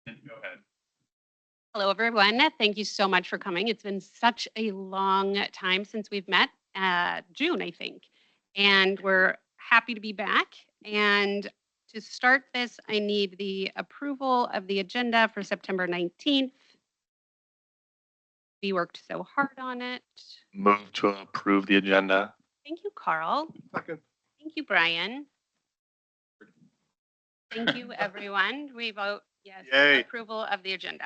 Go ahead. Hello, everyone. Thank you so much for coming. It's been such a long time since we've met, June, I think. And we're happy to be back. And to start this, I need the approval of the agenda for September 19th. We worked so hard on it. Move to approve the agenda. Thank you, Carl. Second. Thank you, Brian. Thank you, everyone. We vote yes, Yay. approval of the agenda.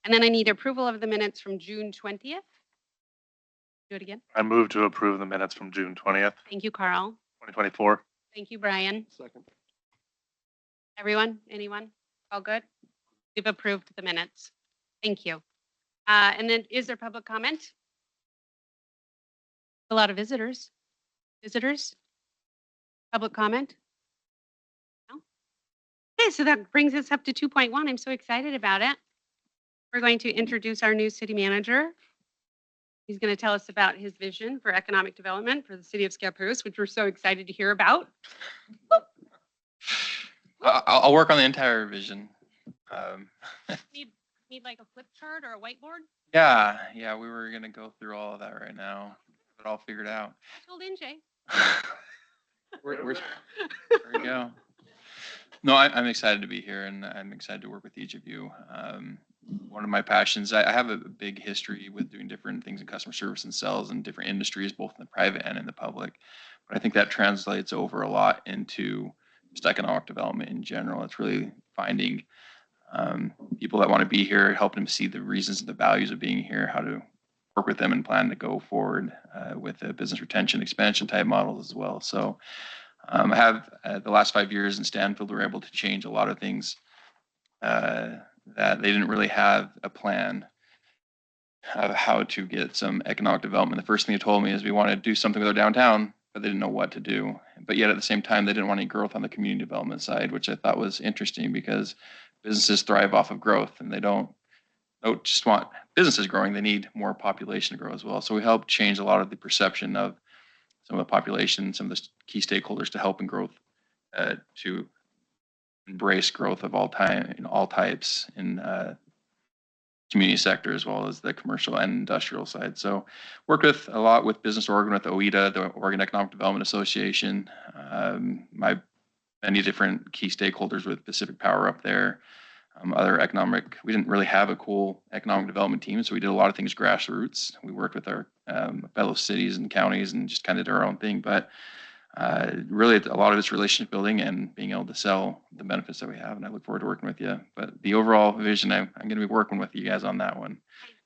And then I need approval of the minutes from June 20th. Do it again. I move to approve the minutes from June 20th, Thank you, Carl. 2024. Thank you, Brian. Second. Everyone, anyone? All good? We've approved the minutes. Thank you. And then is there public comment? A lot of visitors. Visitors? Public comment? No? Okay, so that brings us up to 2.1. I'm so excited about it. We're going to introduce our new city manager. He's going to tell us about his vision for economic development for the city of Scappoose, which we're so excited to hear about. I'll work on the entire vision. Need like a flip chart or a whiteboard? Yeah, we were gonna go through all of that right now. But all figured out. I told NJ. There we go. No, I'm excited to be here, and I'm excited to work with each of you. One of my passions, I have a big history with doing different things in customer service and sales in different industries, both in the private and in the public. But I think that translates over a lot into just economic development in general. It's really finding people that want to be here, helping them see the reasons and the values of being here, how to work with them and plan to go forward with the business retention expansion type models as well. So I have the last 5 years in Stanfield, we were able to change a lot of things that they didn't really have a plan of how to get some economic development. The first thing they told me is we want to do something with our downtown, but they didn't know what to do. But yet at the same time, they didn't want any growth on the community development side, which I thought was interesting because businesses thrive off of growth, and they don't just want businesses growing. They need more population to grow as well. So we help change a lot of the perception of some of the population, some of the key stakeholders to help in growth, to embrace growth of all types in community sector as well as the commercial and industrial side. So worked with a lot with Business Oregon, with OEDA, the Oregon Economic Development Association, many different key stakeholders with Pacific Power up there. We didn't really have a cool economic development team, so we did a lot of things grassroots. We worked with our fellow cities and counties and just kind of did our own thing. But really, a lot of it's relationship building and being able to sell the benefits that we have. And I look forward to working with you. But the overall vision, I'm going to be working with you guys on that one.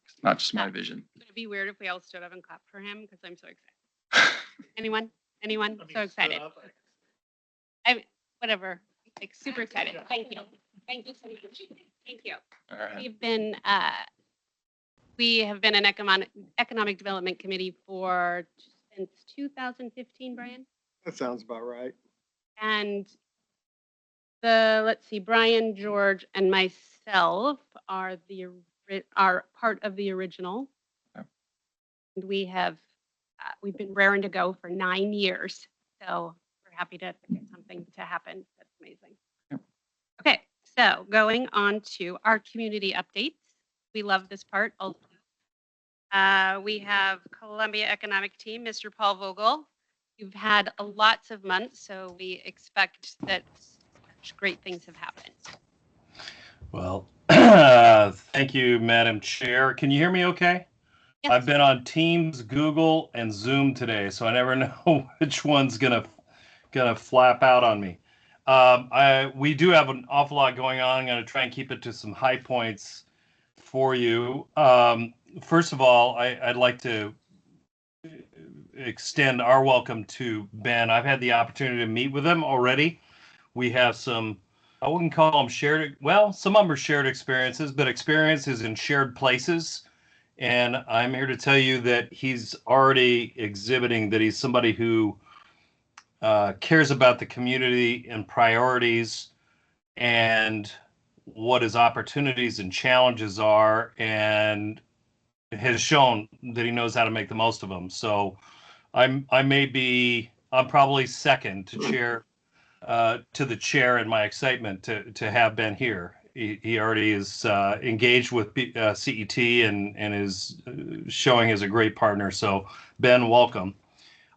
It's not just my vision. Would it be weird if we all stood up and clapped for him? Because I'm so excited. Anyone? So excited. Whatever. Like super excited. Thank you. Thank you so much. Thank you. All right. We have been an economic development committee since 2015, Brian. That sounds about right. And let's see, Brian, George, and myself are part of the original. Okay. And we've been raring to go for 9 years. So we're happy to get something to happen. That's amazing. Yep. Okay, so going on to our community updates. We love this part. We have Columbia Economic Team, Mr. Paul Vogel. You've had lots of months, so we expect that such great things have happened. Well, thank you, Madam Chair. Can you hear me okay? Yes. I've been on Teams, Google, and Zoom today, so I never know which one's gonna flap out on me. We do have an awful lot going on. I'm gonna try and keep it to some high points for you. First of all, I'd like to extend our welcome to Ben. I've had the opportunity to meet with him already. We have some, I wouldn't call them some of them are shared experiences, but experiences in shared places. And I'm here to tell you that he's already exhibiting that he's somebody who cares about the community and priorities and what his opportunities and challenges are, and has shown that he knows how to make the most of them. So I'm probably second to the chair in my excitement to have Ben here. he already is engaged with CET and is showing as a great partner. So Ben, welcome.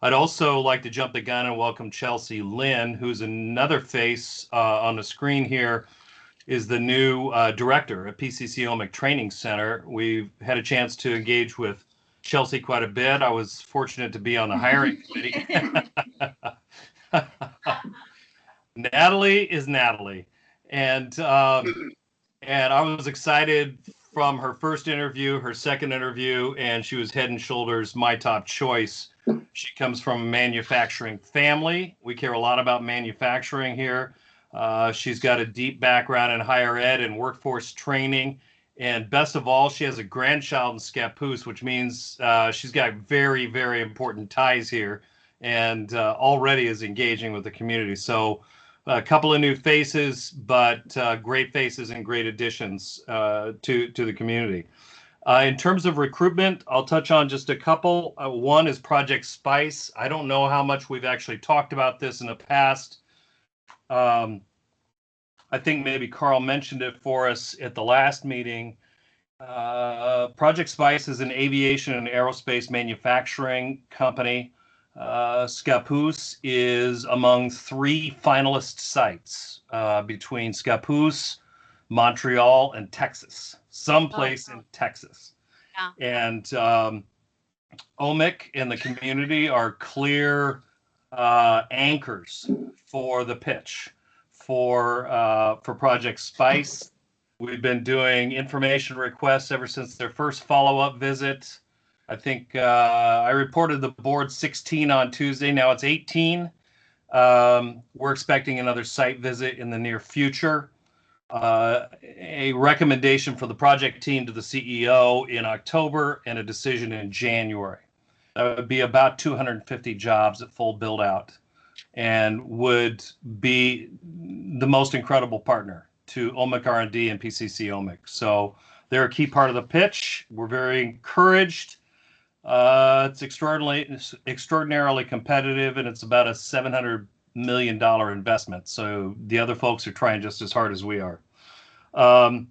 I'd also like to jump the gun and welcome Chelsea Lynn, who's another face on the screen here, is the new director at PCC OMIC Training Center. We've had a chance to engage with Chelsea quite a bit. I was fortunate to be on the hiring committee. Natalie is Natalie. And I was excited from her first interview, her second interview, and she was head and shoulders my top choice. She comes from a manufacturing family. We care a lot about manufacturing here. She's got a deep background in higher ed and workforce training. And best of all, she has a grandchild in Scappoose, which means she's got very, very important ties here and already is engaging with the community. So a couple of new faces, but great faces and great additions to the community. In terms of recruitment, I'll touch on just a couple. One is Project Spice. I don't know how much we've actually talked about this in the past. I think maybe Carl mentioned it for us at the last meeting. Project Spice is an aviation and aerospace manufacturing company. Scappoose is among 3 finalist sites between Scappoose, Montreal, and Texas, someplace in Texas. Yeah. And OMIC and the community are clear anchors for the pitch for Project Spice. We've been doing information requests ever since their first follow-up visit. I think I reported the board 16 on Tuesday. Now it's 18. We're expecting another site visit in the near future. A recommendation for the project team to the CEO in October and a decision in January. That would be about 250 jobs at full build out and would be the most incredible partner to OMIC R&D and PCC OMIC. So they're a key part of the pitch. We're very encouraged. It's extraordinarily competitive, and it's about a $700 million investment. So the other folks are trying just as hard as we are. Down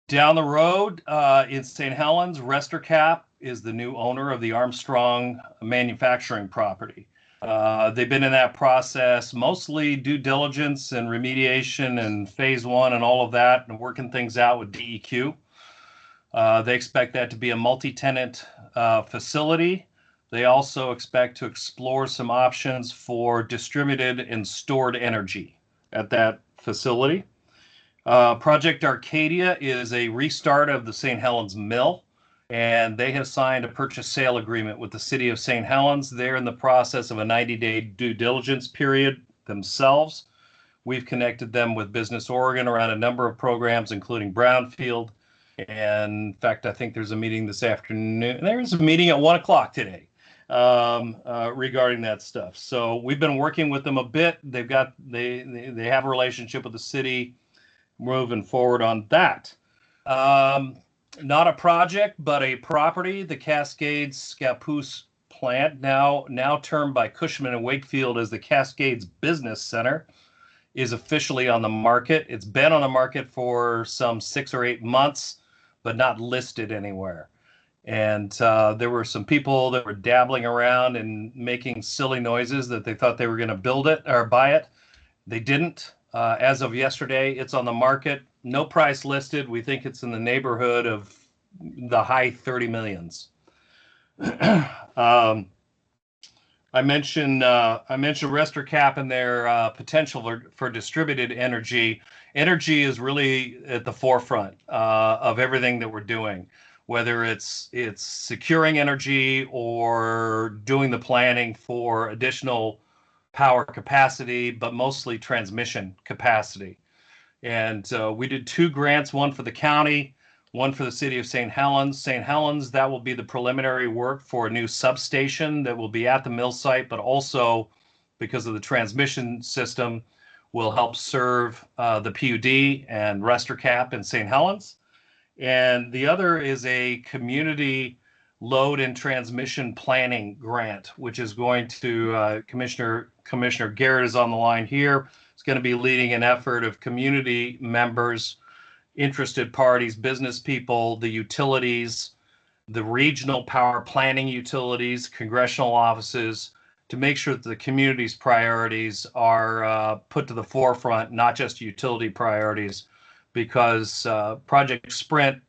the road in St. Helens, Restercap is the new owner of the Armstrong manufacturing property. They've been in that process, mostly due diligence and remediation and phase 1 and all of that, and working things out with DEQ. They expect that to be a multi-tenant facility. They also expect to explore some options for distributed and stored energy at that facility. Project Arcadia is a restart of the St. Helens Mill, and they have signed a purchase sale agreement with the city of St. Helens. They're in the process of a 90-day due diligence period themselves. We've connected them with Business Oregon around a number of programs, including Brownfield. And in fact, I think there's a meeting this afternoon. There's a meeting at 1 o'clock today regarding that stuff. So we've been working with them a bit. They have a relationship with the city, moving forward on that. Not a project, but a property. The Cascades Scappoose plant, now termed by Cushman & Wakefield as the Cascades Business Center, is officially on the market. It's been on the market for some 6 or 8 months, but not listed anywhere. And there were some people that were dabbling around and making silly noises that they thought they were going to build it or buy it. They didn't. As of yesterday, it's on the market. No price listed. We think it's in the neighborhood of the high 30 millions. I mentioned Restercap and their potential for distributed energy. Energy is really at the forefront of everything that we're doing, whether it's securing energy or doing the planning for additional power capacity, but mostly transmission capacity. And we did 2 grants, one for the county, one for the city of St. Helens. St. Helens, that will be the preliminary work for a new substation that will be at the mill site, but also because of the transmission system will help serve the PUD and Restercap in St. Helens. And the other is a community load and transmission planning grant, which is going to Commissioner Garrett is on the line here. It's going to be leading an effort of community members, interested parties, business people, the utilities, the regional power planning utilities, congressional offices, to make sure that the community's priorities are put to the forefront, not just utility priorities, because Project Sprint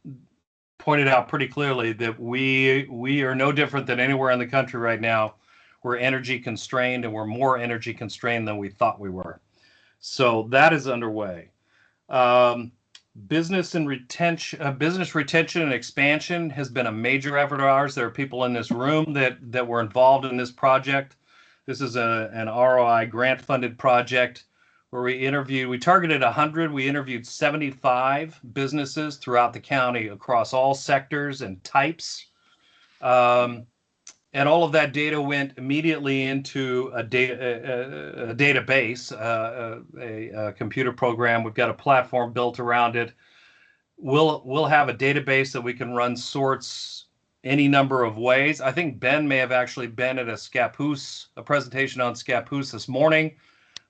pointed out pretty clearly that we are no different than anywhere in the country right now. We're energy constrained, and we're more energy constrained than we thought we were. So that is underway. Business retention and expansion has been a major effort of ours. There are people in this room that were involved in this project. This is an ROI grant funded project where we targeted 100. We interviewed 75 businesses throughout the county across all sectors and types. And all of that data went immediately into a database, a computer program. We've got a platform built around it. We'll have a database that we can run sorts any number of ways. I think Ben may have actually been at a presentation on Scappoose this morning.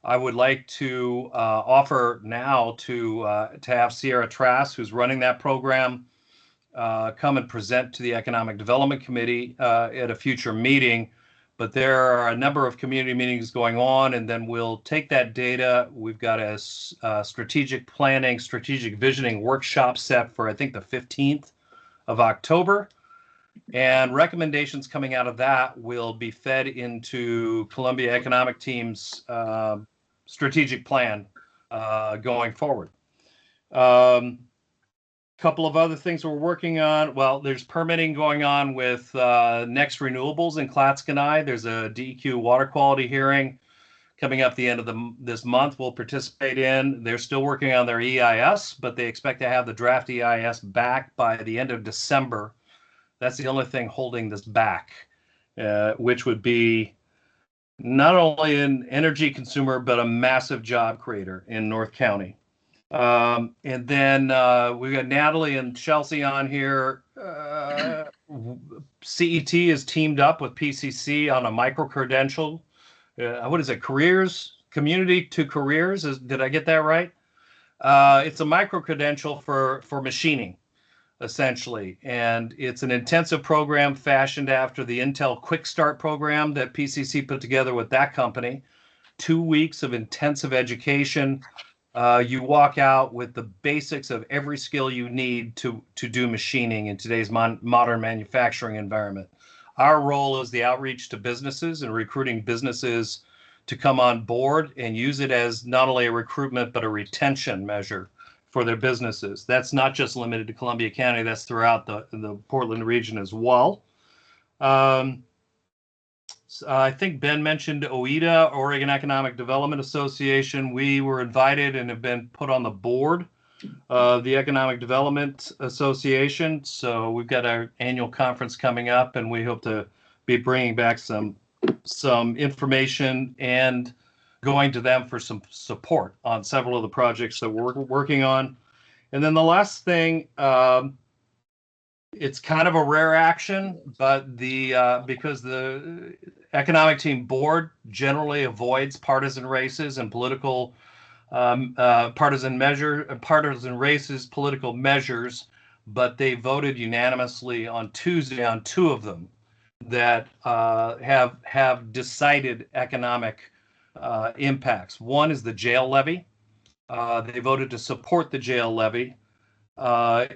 I would like to offer now to have Sierra Trask, who's running that program, come and present to the Economic Development Committee at a future meeting. But there are a number of community meetings going on, and then we'll take that data. We've got a strategic planning, strategic visioning workshop set for, I think, the 15th of October. And recommendations coming out of that will be fed into Columbia Economic Team's strategic plan going forward. Couple of other things we're working on. Well, there's permitting going on with Next Renewables in Clatskanie. There's a DEQ water quality hearing coming up the end of this month. We'll participate in. They're still working on their EIS, but they expect to have the draft EIS back by the end of December. That's the only thing holding this back, which would be not only an energy consumer, but a massive job creator in North County. And then we've got Natalie and Chelsea on here. CET is teamed up with PCC on a micro-credential. What is it? Community to Careers. Did I get that right? It's a micro-credential for machining, essentially. And it's an intensive program fashioned after the Intel Quick Start program that PCC put together with that company. 2 weeks of intensive education. You walk out with the basics of every skill you need to do machining in today's modern manufacturing environment. Our role is the outreach to businesses and recruiting businesses to come on board and use it as not only a recruitment, but a retention measure for their businesses. That's not just limited to Columbia County, that's throughout the Portland region as well. I think Ben mentioned OEDA, Oregon Economic Development Association. We were invited and have been put on the board of the Economic Development Association. So we've got our annual conference coming up, and we hope to be bringing back some information and going to them for some support on several of the projects that we're working on. And then the last thing, it's kind of a rare action, but because the economic team board generally avoids partisan races and political partisan races, political measures, but they voted unanimously on Tuesday on 2 of them that have decided economic impacts. One is the jail levy. They voted to support the jail levy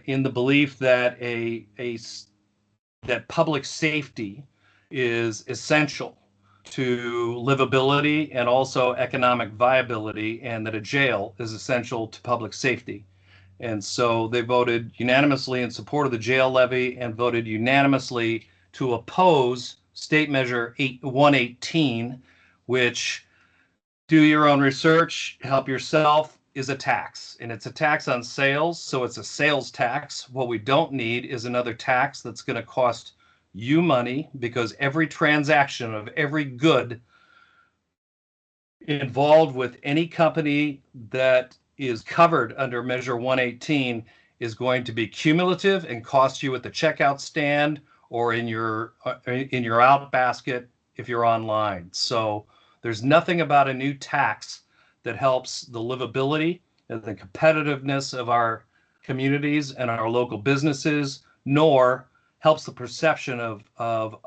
in the belief that that public safety is essential to livability and also economic viability, and that a jail is essential to public safety. And so they voted unanimously in support of the jail levy and voted unanimously to oppose State Measure 118, which, do your own research, help yourself, is a tax. And it's a tax on sales, so it's a sales tax. What we don't need is another tax that's going to cost you money, because every transaction of every good involved with any company that is covered under Measure 118 is going to be cumulative and cost you at the checkout stand or in your out basket if you're online. So there's nothing about a new tax that helps the livability and the competitiveness of our communities and our local businesses, nor helps the perception of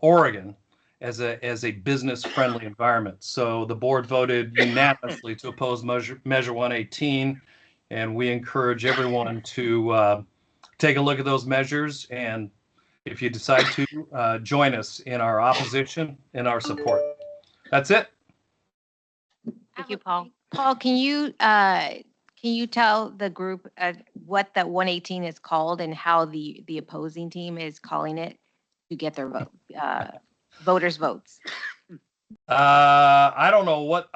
Oregon as a business-friendly environment. So the board voted unanimously to oppose Measure 118, and we encourage everyone to take a look at those measures, and if you decide to, join us in our opposition and our support. That's it. Thank you, Paul. Paul, can you tell the group what that 118 is called and how the opposing team is calling it to get their voters' votes? I don't know what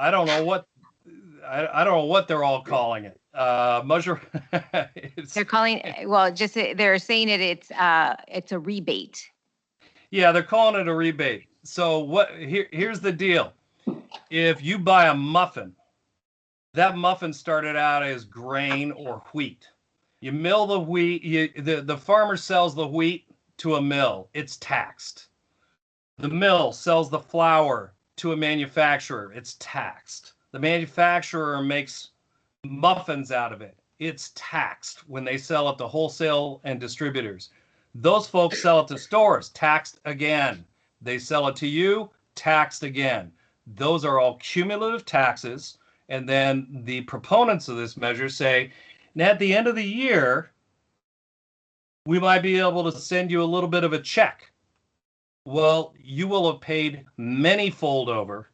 they're all calling it. Measure. They're calling, well, just they're saying it's a rebate. Yeah, they're calling it a rebate. So here's the deal. If you buy a muffin, that muffin started out as grain or wheat. You mill the wheat, the farmer sells the wheat to a mill, it's taxed. The mill sells the flour to a manufacturer, it's taxed. The manufacturer makes muffins out of it, it's taxed when they sell it to wholesale and distributors. Those folks sell it to stores, taxed again. They sell it to you, taxed again. Those are all cumulative taxes. And then the proponents of this measure say, and at the end of the year, we might be able to send you a little bit of a check. Well, you will have paid many-fold over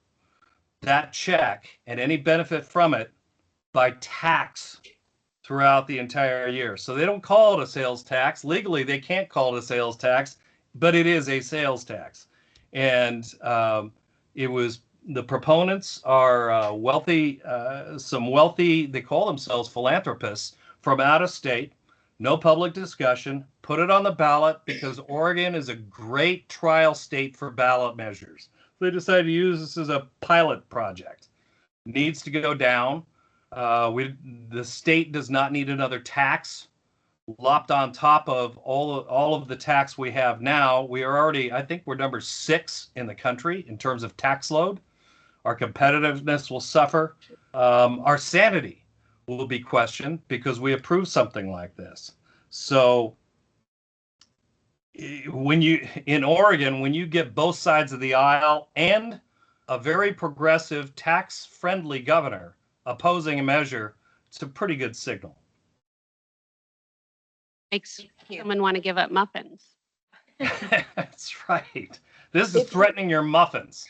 that check and any benefit from it by tax throughout the entire year. So they don't call it a sales tax. Legally, they can't call it a sales tax, but it is a sales tax. And the proponents are wealthy, they call themselves philanthropists from out of state, no public discussion, put it on the ballot because Oregon is a great trial state for ballot measures. They decided to use this as a pilot project. It needs to go down. The state does not need another tax lopped on top of all of the tax we have now. We are already, I think we're number 6 in the country in terms of tax load. Our competitiveness will suffer. Our sanity will be questioned because we approve something like this. So in Oregon, when you get both sides of the aisle and a very progressive tax-friendly governor opposing a measure, it's a pretty good signal. Makes someone want to give up muffins. That's right. This is threatening your muffins.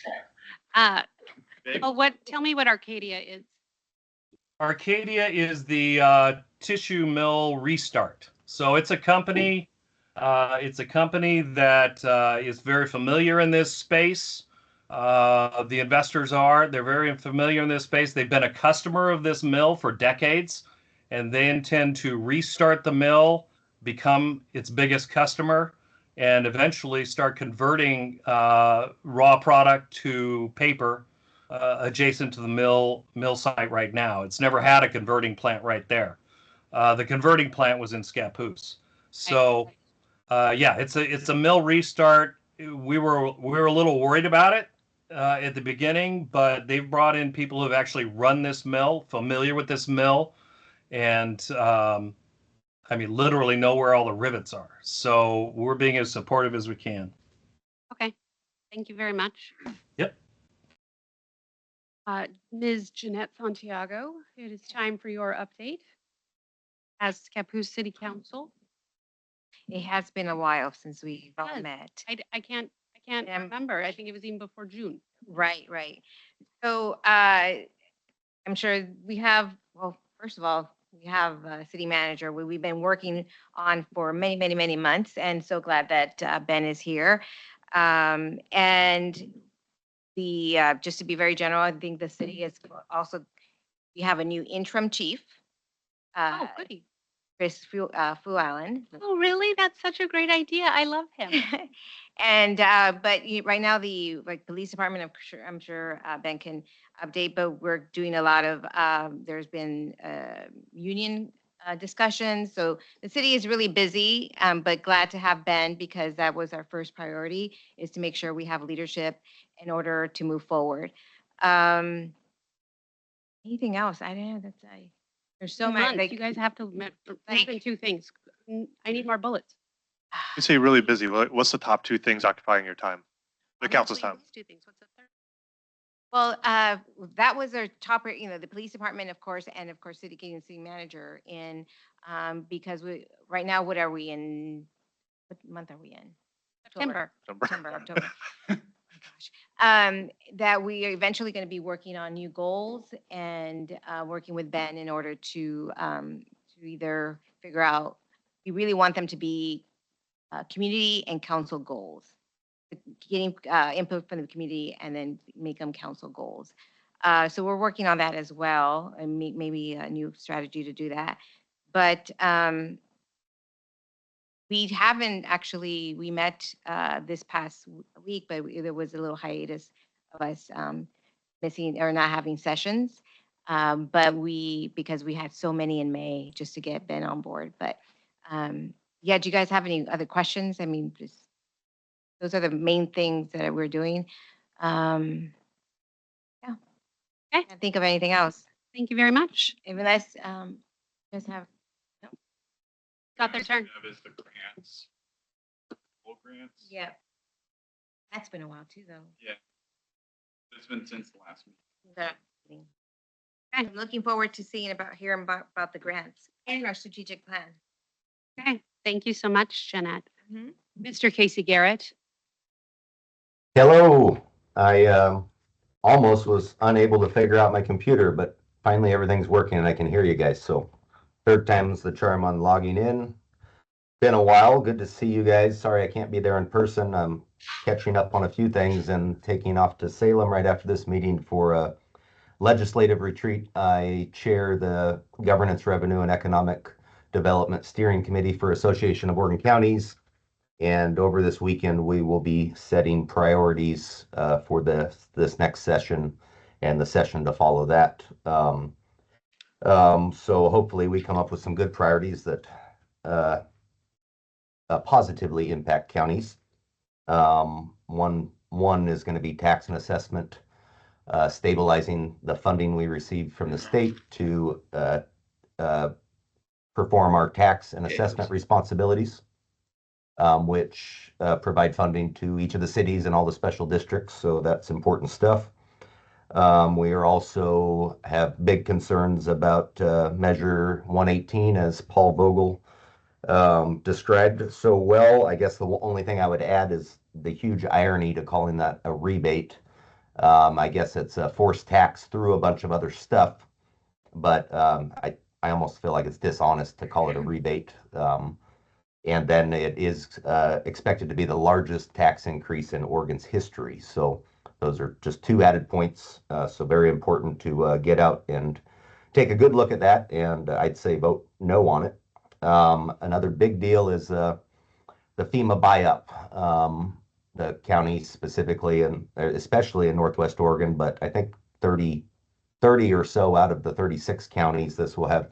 Well, tell me what Arcadia is. Arcadia is the tissue mill restart. So it's a company. It's a company that is very familiar in this space. The investors they're very familiar in this space. They've been a customer of this mill for decades, and they intend to restart the mill, become its biggest customer, and eventually start converting raw product to paper adjacent to the mill site right now. It's never had a converting plant right there. The converting plant was in Scappoose. So yeah, it's a mill restart. We were a little worried about it at the beginning, but they've brought in people who have actually run this mill, familiar with this mill, and I mean, literally know where all the rivets are. So we're being as supportive as we can. Okay. Thank you very much. Yep. Ms. Jeanette Santiago, it is time for your update as Scappoose City Council. It has been a while since we've all Yes. met. I can't remember. I think it was even before June. Right. So I'm sure we have, well, first of all, we have a city manager we've been working on for many months, and so glad that Ben is here. And just to be very general, I think the city is also, we have a new interim chief. Oh, goody. Chris Fuallen. Oh, really? That's such a great idea. I love him. And but right now the police department, I'm sure Ben can update, but we're doing a lot of there's been union discussions, so the city is really busy, but glad to have Ben because that was our first priority, is to make sure we have leadership in order to move forward. Anything else? I don't know. There's so 2 many, months, like, you guys have to, more than like- 2 things. I need more bullets. You say really busy. What's the top 2 things occupying your time? The council's Obviously, time. these 2 things. What's the third? well, that was our top, the police department, of course, and of course, city manager in, because right now, what are we in? What month are we in? September. September, October. Oh my gosh. That we are eventually going to be working on new goals and working with Ben in order to either figure out, we really want them to be community and council goals. Getting input from the community and then make them council goals. So we're working on that as well, and maybe a new strategy to do that. But we haven't actually, we met this past week, but there was a little hiatus of us missing or not having sessions. But because we had so many in May just to get Ben on board. But yeah, do you guys have any other questions? I mean, those are the main things that we're doing. Yeah. Okay. Can't think of anything else. Thank you very much. Unless you guys have, Got their turn. Is the grants, full grants? yeah. That's been a while too, though. It's been since the last meeting. Okay. I'm looking forward to hearing about the grants and our strategic plan. Okay, thank you so much, Jeanette. Mhm. Mr. Casey Garrett. Hello. I almost was unable to figure out my computer, but finally everything's working and I can hear you guys. So third time's the charm on logging in. Been a while. Good to see you guys. Sorry I can't be there in person. I'm catching up on a few things and taking off to Salem right after this meeting for a legislative retreat. I chair the Governance, Revenue, and Economic Development Steering Committee for Association of Oregon Counties. And over this weekend, we will be setting priorities for this next session and the session to follow that. So hopefully we come up with some good priorities that positively impact counties. One is going to be tax and assessment, stabilizing the funding we receive from the state to perform our tax and assessment responsibilities. Which provide funding to each of the cities and all the special districts. So that's important stuff. We are also have big concerns about Measure 118, as Paul Vogel described so well. I guess the only thing I would add is the huge irony to calling that a rebate. I guess it's a forced tax through a bunch of other stuff, but I almost feel like it's dishonest to call it a rebate. And then it is expected to be the largest tax increase in Oregon's history. So those are just 2 added points. So very important to get out and take a good look at that. And I'd say vote no on it. Another big deal is the FEMA buy-up. The county specifically, and especially in Northwest Oregon, but I think 30 or so out of the 36 counties, this will have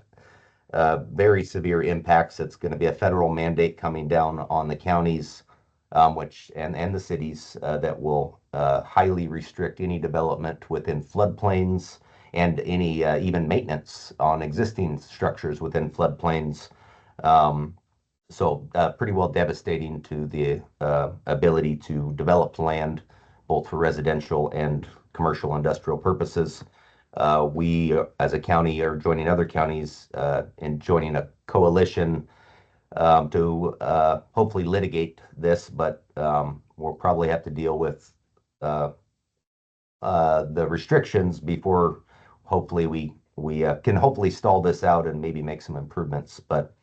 very severe impacts. It's going to be a federal mandate coming down on the counties, which and the cities that will highly restrict any development within floodplains and any even maintenance on existing structures within floodplains. So pretty well devastating to the ability to develop land, both for residential and commercial industrial purposes. We, as a county, are joining other counties in joining a coalition to hopefully litigate this, but we'll probably have to deal with the restrictions before hopefully we can hopefully stall this out and maybe make some improvements. But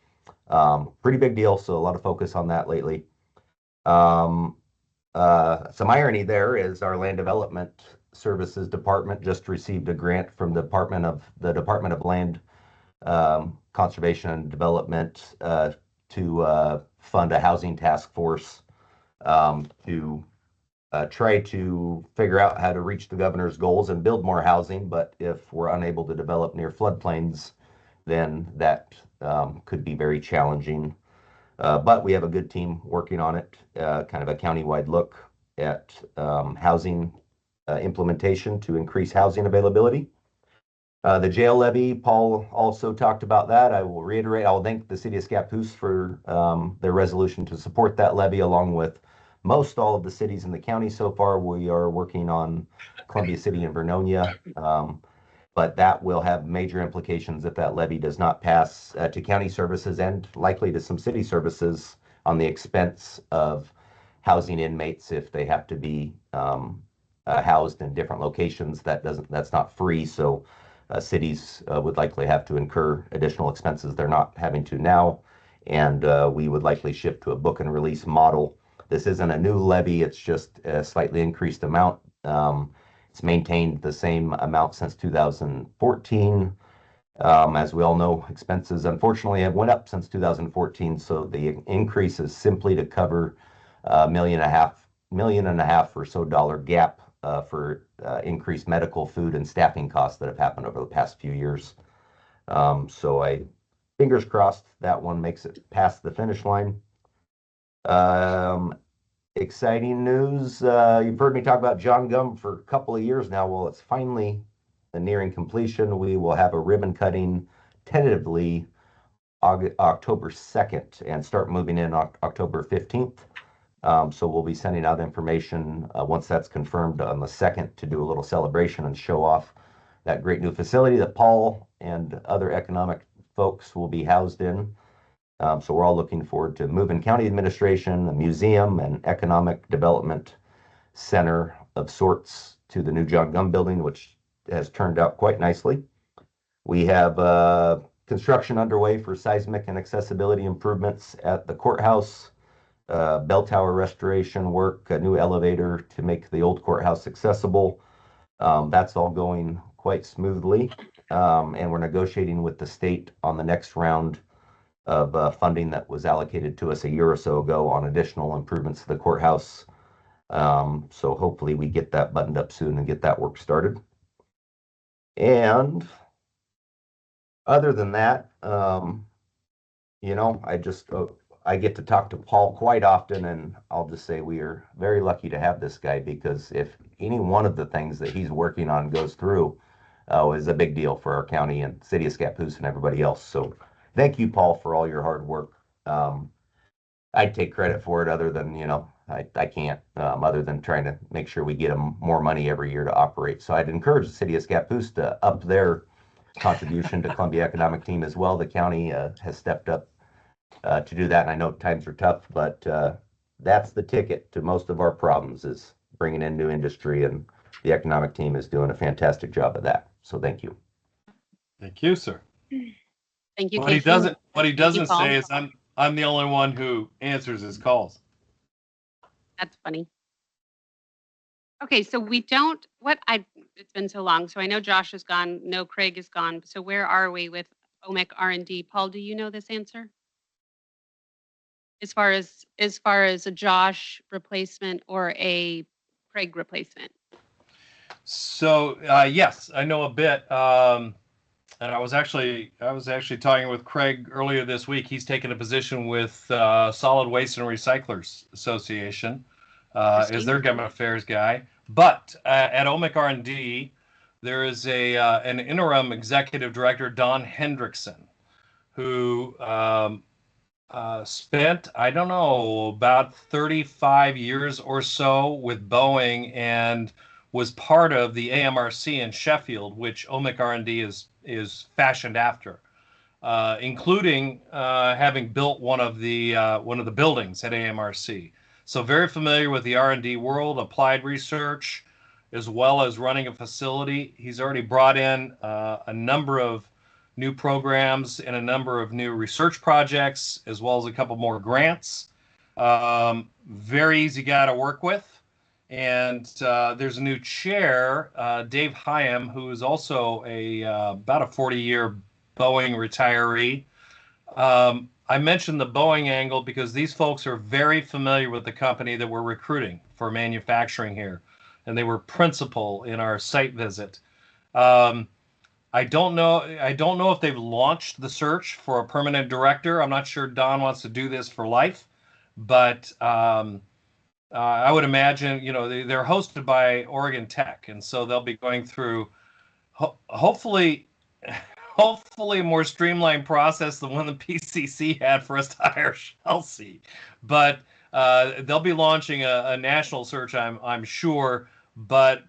pretty big deal, so a lot of focus on that lately. Some irony there is our land development services department just received a grant from the Department of Land Conservation and Development to fund a housing task force to try to figure out how to reach the governor's goals and build more housing. But if we're unable to develop near floodplains, then that could be very challenging. But we have a good team working on it, kind of a countywide look at housing implementation to increase housing availability. The jail levy, Paul also talked about that. I will reiterate, I'll thank the city of Scappoose for their resolution to support that levy along with most all of the cities in the county so far. We are working on Columbia City and Vernonia, but that will have major implications if that levy does not pass to county services and likely to some city services on the expense of housing inmates if they have to be housed in different locations. That's not free. So cities would likely have to incur additional expenses they're not having to now, and we would likely shift to a book and release model. This isn't a new levy, it's just a slightly increased amount. It's maintained the same amount since 2014. As we all know, expenses unfortunately have went up since 2014, so the increase is simply to cover million and a half or so dollar gap for increased medical, food, and staffing costs that have happened over the past few years. So fingers crossed, that one makes it past the finish line. Exciting news. You've heard me talk about John Gum for a couple of years now. Well, it's finally nearing completion. We will have a ribbon cutting tentatively October 2nd and start moving in October 15th. So we'll be sending out information once that's confirmed on the 2nd to do a little celebration and show off that great new facility that Paul and other economic folks will be housed in. So we're all looking forward to moving county administration, the museum, and economic development center of sorts to the new John Gum building, which has turned out quite nicely. We have construction underway for seismic and accessibility improvements at the courthouse, bell tower restoration work, a new elevator to make the old courthouse accessible. That's all going quite smoothly. And we're negotiating with the state on the next round of funding that was allocated to us a year or so ago on additional improvements to the courthouse. So hopefully we get that buttoned up soon and get that work started. And other than that, I get to talk to Paul quite often, and I'll just say we are very lucky to have this guy, because if any one of the things that he's working on goes through, is a big deal for our county and city of Scappoose and everybody else. So thank you, Paul, for all your hard work. I'd take credit for it other than, I can't, other than trying to make sure we get them more money every year to operate. So I'd encourage the city of Scappoose to up their contribution to Columbia Economic Team as well. The county has stepped up to do that. And I know times are tough, but that's the ticket to most of our problems, is bringing in new industry, and the economic team is doing a fantastic job of that. So thank you. Thank you, sir. Thank you, What he Casey. doesn't Paul. say is I'm the only one who answers his calls. That's funny. Okay, so it's been so long. So I know Josh is gone. No, Craig is gone. So where are we with OMEC R&D? Paul, do you know this answer? As far as a Josh replacement or a Craig replacement? So yes, I know a bit. And I was actually talking with Craig earlier this week. He's taken a position with Solid Waste and Recyclers Association as their government affairs guy. But at OMEC R&D, there is an interim executive director, Don Hendrickson, who spent, I don't know, about 35 years or so with Boeing and was part of the AMRC in Sheffield, which OMEC R&D is fashioned after, including having built one of the buildings at AMRC. So very familiar with the R&D world, applied research, as well as running a facility. He's already brought in a number of new programs and a number of new research projects, as well as a couple more grants. Very easy guy to work with. And there's a new chair, Dave Hyam, who is also about a 40-year Boeing retiree. I mentioned the Boeing angle because these folks are very familiar with the company that we're recruiting for manufacturing here, and they were principal in our site visit. I don't know if they've launched the search for a permanent director. I'm not sure Don wants to do this for life, but I would imagine, they're hosted by Oregon Tech, and so they'll be going through, hopefully hopefully a more streamlined process than one the PCC had for us to hire Chelsea. But they'll be launching a national search, I'm sure. But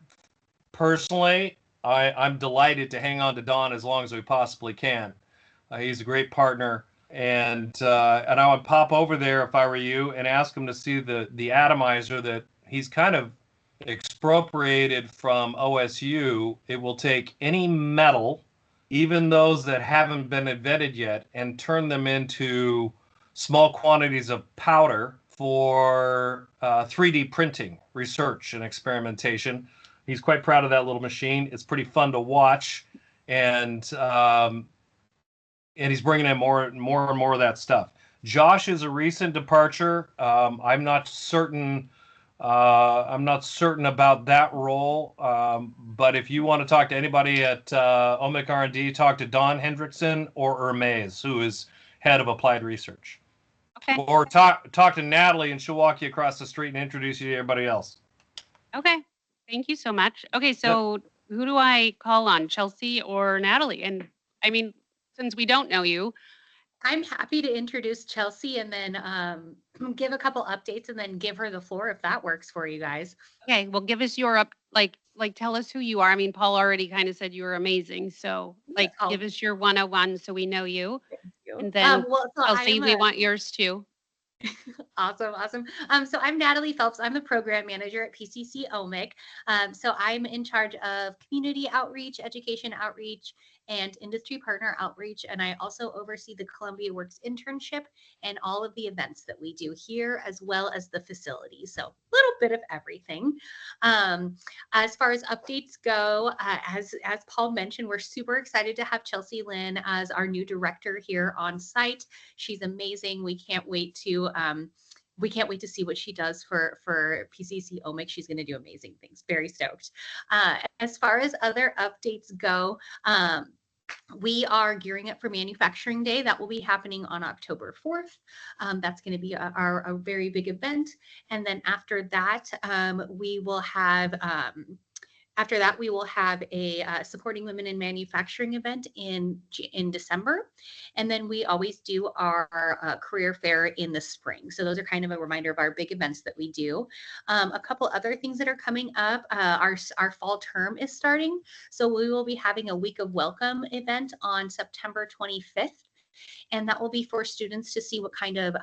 personally, I'm delighted to hang on to Don as long as we possibly can. He's a great partner, and I would pop over there if I were you and ask him to see the atomizer that he's kind of expropriated from OSU. It will take any metal, even those that haven't been invented yet, and turn them into small quantities of powder for 3D printing research and experimentation. He's quite proud of that little machine. It's pretty fun to watch, and he's bringing in more and more of that stuff. Josh is a recent departure. I'm not certain. I'm not certain about that role. But if you want to talk to anybody at OMIC R&D, talk to Don Hendrickson or Hermes, who is head of applied research. Okay. Or talk to Natalie, and she'll walk you across the street and introduce you to everybody else. Okay. Thank you so much. Okay, so who do I call on, Chelsea or Natalie? And I mean, since we don't know you, I'm happy to introduce Chelsea and then give a couple updates and then give her the floor if that works for you guys. okay, well, give us your like tell us who you are. I mean, Paul already kind of said you were amazing, so like Oh. give us your 101 so we know you. And then So I Chelsea, am we want yours too. Awesome. So I'm Natalie Phelps. I'm the program manager at PCC OMIC. So I'm in charge of community outreach, education outreach, and industry partner outreach. And I also oversee the Columbia Works internship and all of the events that we do here, as well as the facilities. So a little bit of everything. As far as updates go, as Paul mentioned, we're super excited to have Chelsea Lynn as our new director here on site. She's amazing. We can't wait to see what she does for PCC OMIC. She's going to do amazing things. Very stoked. As far as other updates go, we are gearing up for Manufacturing Day. That will be happening on October 4th. That's going to be a very big event. And then after that, we will have a supporting women in manufacturing event in December. And then we always do our career fair in the spring. So those are kind of a reminder of our big events that we do. A couple other things that are coming up, our fall term is starting. So we will be having a week of welcome event on September 25th. And that will be for students to see what kind of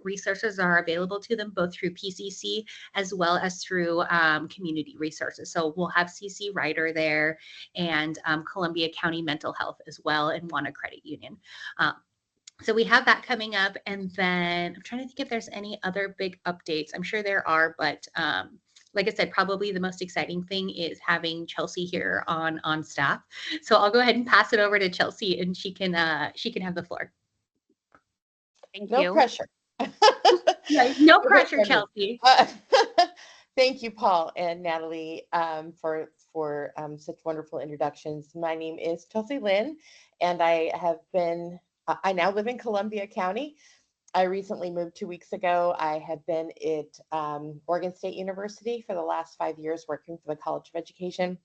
resources are available to them, both through PCC as well as through community resources. So we'll have CC Writer there and Columbia County Mental Health as well, and WANA Credit Union. So we have that coming up. And then I'm trying to think if there's any other big updates. I'm sure there are, but like I said, probably the most exciting thing is having Chelsea here on staff. So I'll go ahead and pass it over to Chelsea, and she can have the floor. Thank No you. pressure. No pressure, Chelsea. Thank you, Paul and Natalie, for such wonderful introductions. My name is Chelsea Lynn, and I now live in Columbia County. I recently moved 2 weeks ago. I have been at Oregon State University for the last 5 years working for the College of Education.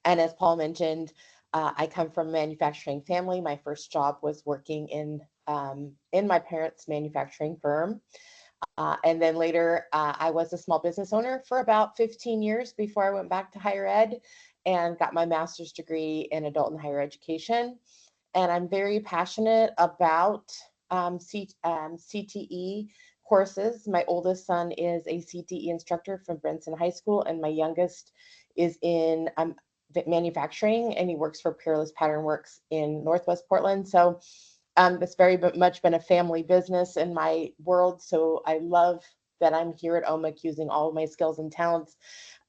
And as Paul mentioned, I come from a manufacturing family. My first job was working in my parents' manufacturing firm. And then later, I was a small business owner for about 15 years before I went back to higher ed and got my master's degree in adult and higher education. And I'm very passionate about CTE courses. My oldest son is a CTE instructor from Brinson High School, and my youngest is in manufacturing, and he works for Peerless Pattern Works in Northwest Portland. So it's very much been a family business in my world. So I love that I'm here at OMIC using all of my skills and talents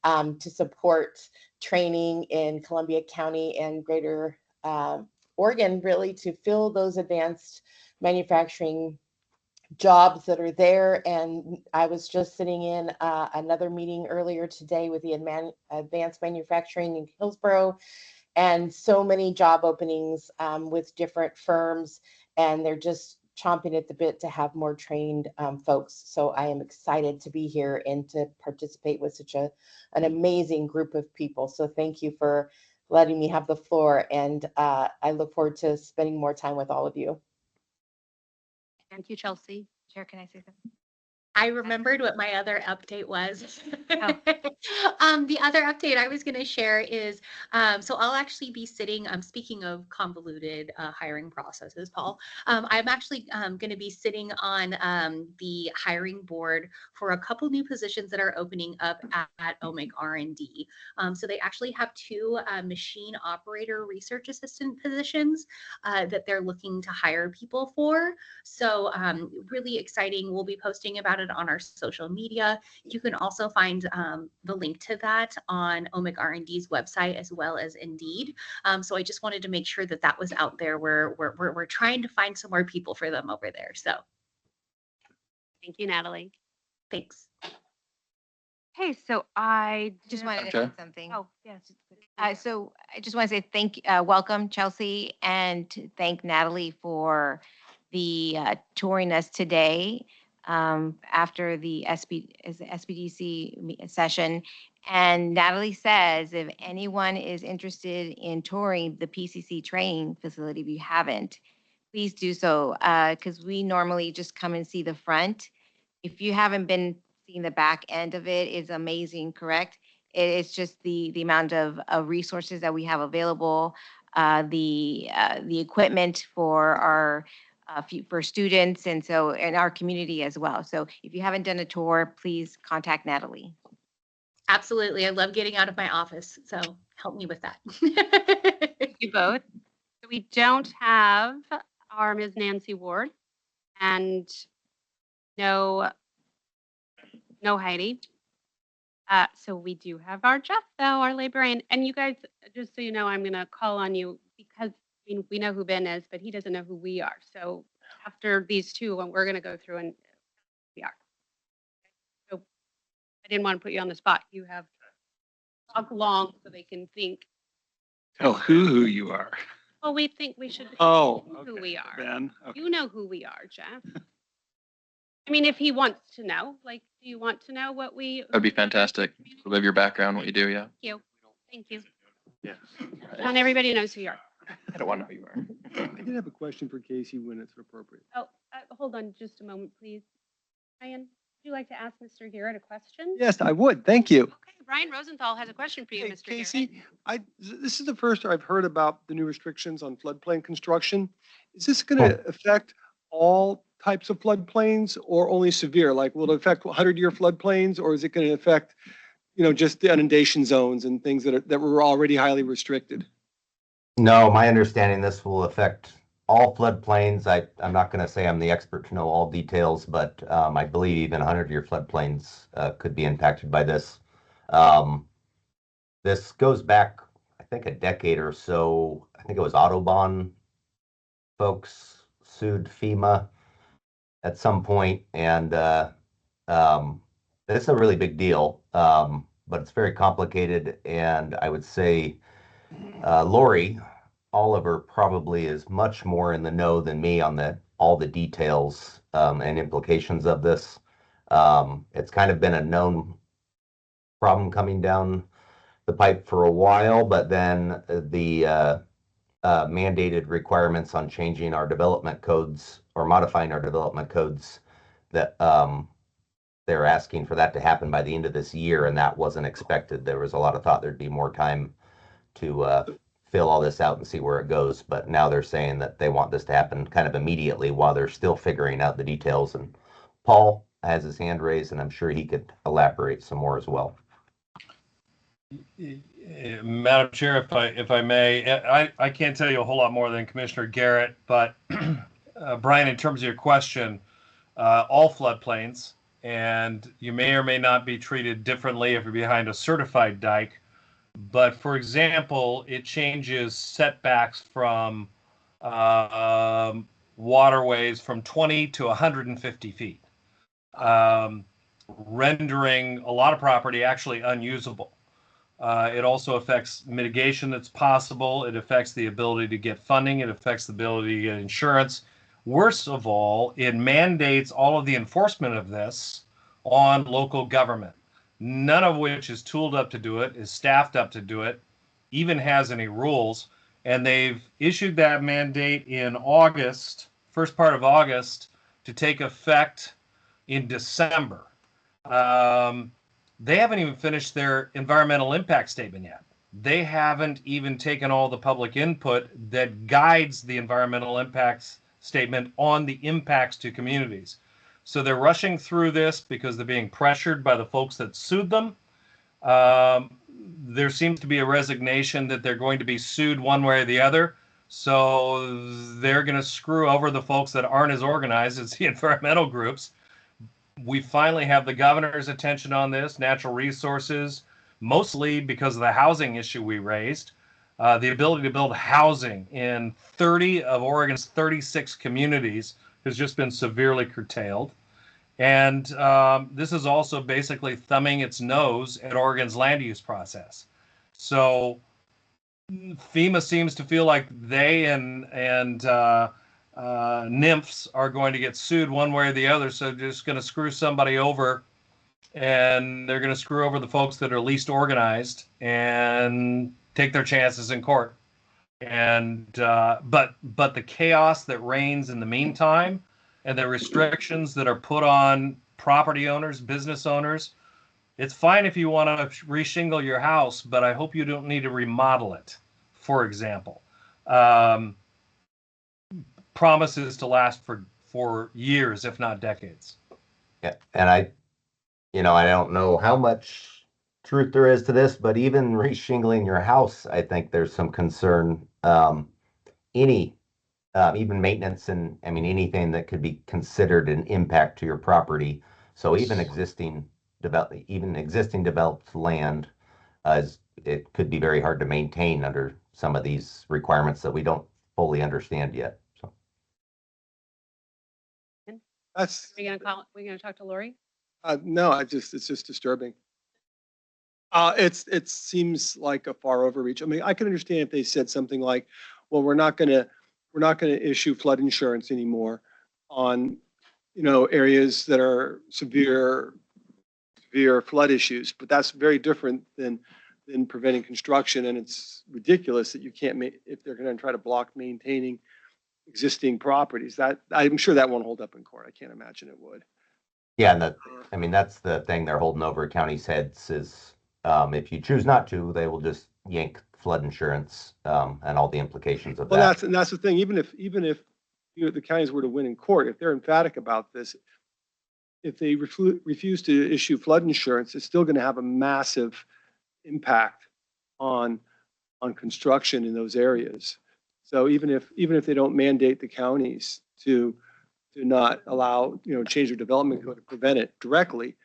to support training in Columbia County and Greater Oregon, really to fill those advanced manufacturing jobs that are there. And I was just sitting in another meeting earlier today with the advanced manufacturing in Hillsborough, and so many job openings with different firms, and they're just chomping at the bit to have more trained folks. So I am excited to be here and to participate with such an amazing group of people. So thank you for letting me have the floor. And I look forward to spending more time with all of you. Thank you, Chelsea. Chair, can I say something? I remembered what my other update was. Oh. The other update I was going to share is, so I'll actually be sitting, speaking of convoluted hiring processes, Paul, I'm actually going to be sitting on the hiring board for a couple new positions that are opening up at OMIC R&D. So they actually have two machine operator research assistant positions that they're looking to hire people for. So really exciting. We'll be posting about it on our social media. You can also find the link to that on OMIC R&D's website as well as Indeed. So I just wanted to make sure that that was out there. We're trying to find some more people for them over there. So Thank you, Natalie. thanks. Okay, so I Just wanted to Chair? add something. Oh, yes. So I just want to say welcome Chelsea, and to thank Natalie for the touring us today after the SBDC session. And Natalie says, if anyone is interested in touring the PCC training facility, if you haven't, please do so, because we normally just come and see the front. If you haven't been seeing the back end of it, is amazing, correct? It's just the amount of resources that we have available, the equipment for our for students, and so in our community as well. So if you haven't done a tour, please contact Natalie. Absolutely. I love getting out of my office. So help me with that. Thank you both. So we don't have our Ms. Nancy Ward and no Heidi. So we do have our Jeff, though, our librarian. And you guys, just so you know, I'm going to call on you because we know who Ben is, but he doesn't know who we are. So after these two, we're going to go through and we are. So I didn't want to put you on the spot. You have to talk long so they can think. Tell who you are. Well, we think we should Oh, know who okay. we are. Ben. Okay. You know who we are, Jeff. I mean, if he wants to know, like, do you want to know what we? That'd be fantastic. A little bit of your background, what you do, yeah. Thank you. Thank you. Yes. Not everybody knows who you are. I don't want to know who you are. I did have a question for Casey when it's appropriate. Oh, hold on just a moment, please. Ryan, would you like to ask Mr. Garrett a question? Yes, I would. Thank you. Okay, Ryan Rosenthal has a question for you, Hey, Mr. Garrett. Casey, this is the first I've heard about the new restrictions on floodplain construction. Is this going to affect all types of floodplains or only severe? Like, will it affect 100-year floodplains, or is it going to affect, just the inundation zones and things that were already highly restricted? No, my understanding, this will affect all floodplains. I'm not going to say I'm the expert to know all details, but I believe even 100-year floodplains could be impacted by this. This goes back, I think, a decade or so. I think it was Audubon folks sued FEMA at some point, and it's a really big deal, but it's very complicated, and I would say Lori Oliver probably is much more in the know than me on all the details and implications of this. It's kind of been a known problem coming down the pipe for a while, but then the mandated requirements on changing our development codes or modifying our development codes, that they're asking for that to happen by the end of this year, and that wasn't expected. There was a lot of thought there'd be more time to fill all this out and see where it goes, but now they're saying that they want this to happen kind of immediately while they're still figuring out the details. And Paul has his hand raised, and I'm sure he could elaborate some more as well. Madam Chair, if I may, I can't tell you a whole lot more than Commissioner Garrett, but Brian, in terms of your question, all floodplains, and you may or may not be treated differently if you're behind a certified dike. But for example, it changes setbacks from waterways from 20 to 150 feet, rendering a lot of property actually unusable. It also affects mitigation that's possible. It affects the ability to get funding. It affects the ability to get insurance. Worst of all, it mandates all of the enforcement of this on local government, none of which is tooled up to do it, is staffed up to do it, even has any rules. And they've issued that mandate in August, first part of August, to take effect in December. They haven't even finished their environmental impact statement yet. They haven't even taken all the public input that guides the environmental impacts statement on the impacts to communities. So they're rushing through this because they're being pressured by the folks that sued them. There seems to be a resignation that they're going to be sued one way or the other. So they're going to screw over the folks that aren't as organized as the environmental groups. We finally have the governor's attention on this, natural resources, mostly because of the housing issue we raised. The ability to build housing in 30 of Oregon's 36 communities has just been severely curtailed. And this is also basically thumbing its nose at Oregon's land use process. So FEMA seems to feel like they and NIMFs are going to get sued one way or the other. So they're just going to screw somebody over, and they're going to screw over the folks that are least organized and take their chances in court. And but the chaos that reigns in the meantime, and the restrictions that are put on property owners, business owners, it's fine if you want to reshingle your house, but I hope you don't need to remodel it, for example. Promises to last for years, if not decades. Yeah, and I don't know how much truth there is to this, but even reshingling your house, I think there's some concern. Even maintenance and anything that could be considered an impact to your property. So even existing developed land, it could be very hard to maintain under some of these requirements that we don't fully understand yet. So That's, We're going to talk to Lori? no, it's just disturbing. It seems like a far overreach. I mean, I can understand if they said something like, well, we're not going to issue flood insurance anymore on, areas that are severe flood issues, but that's very different than preventing construction. And it's ridiculous that you can't if they're going to try to block maintaining existing properties. That I'm sure that won't hold up in court. I can't imagine it would. yeah, and that's the thing they're holding over counties' heads is if you choose not to, they will just yank flood insurance and all the implications of that. That's the thing. Even if the counties were to win in court, if they're emphatic about this, if they refuse to issue flood insurance, it's still going to have a massive impact on construction in those areas. So even if they don't mandate the counties to not allow, change their development code to prevent it directly,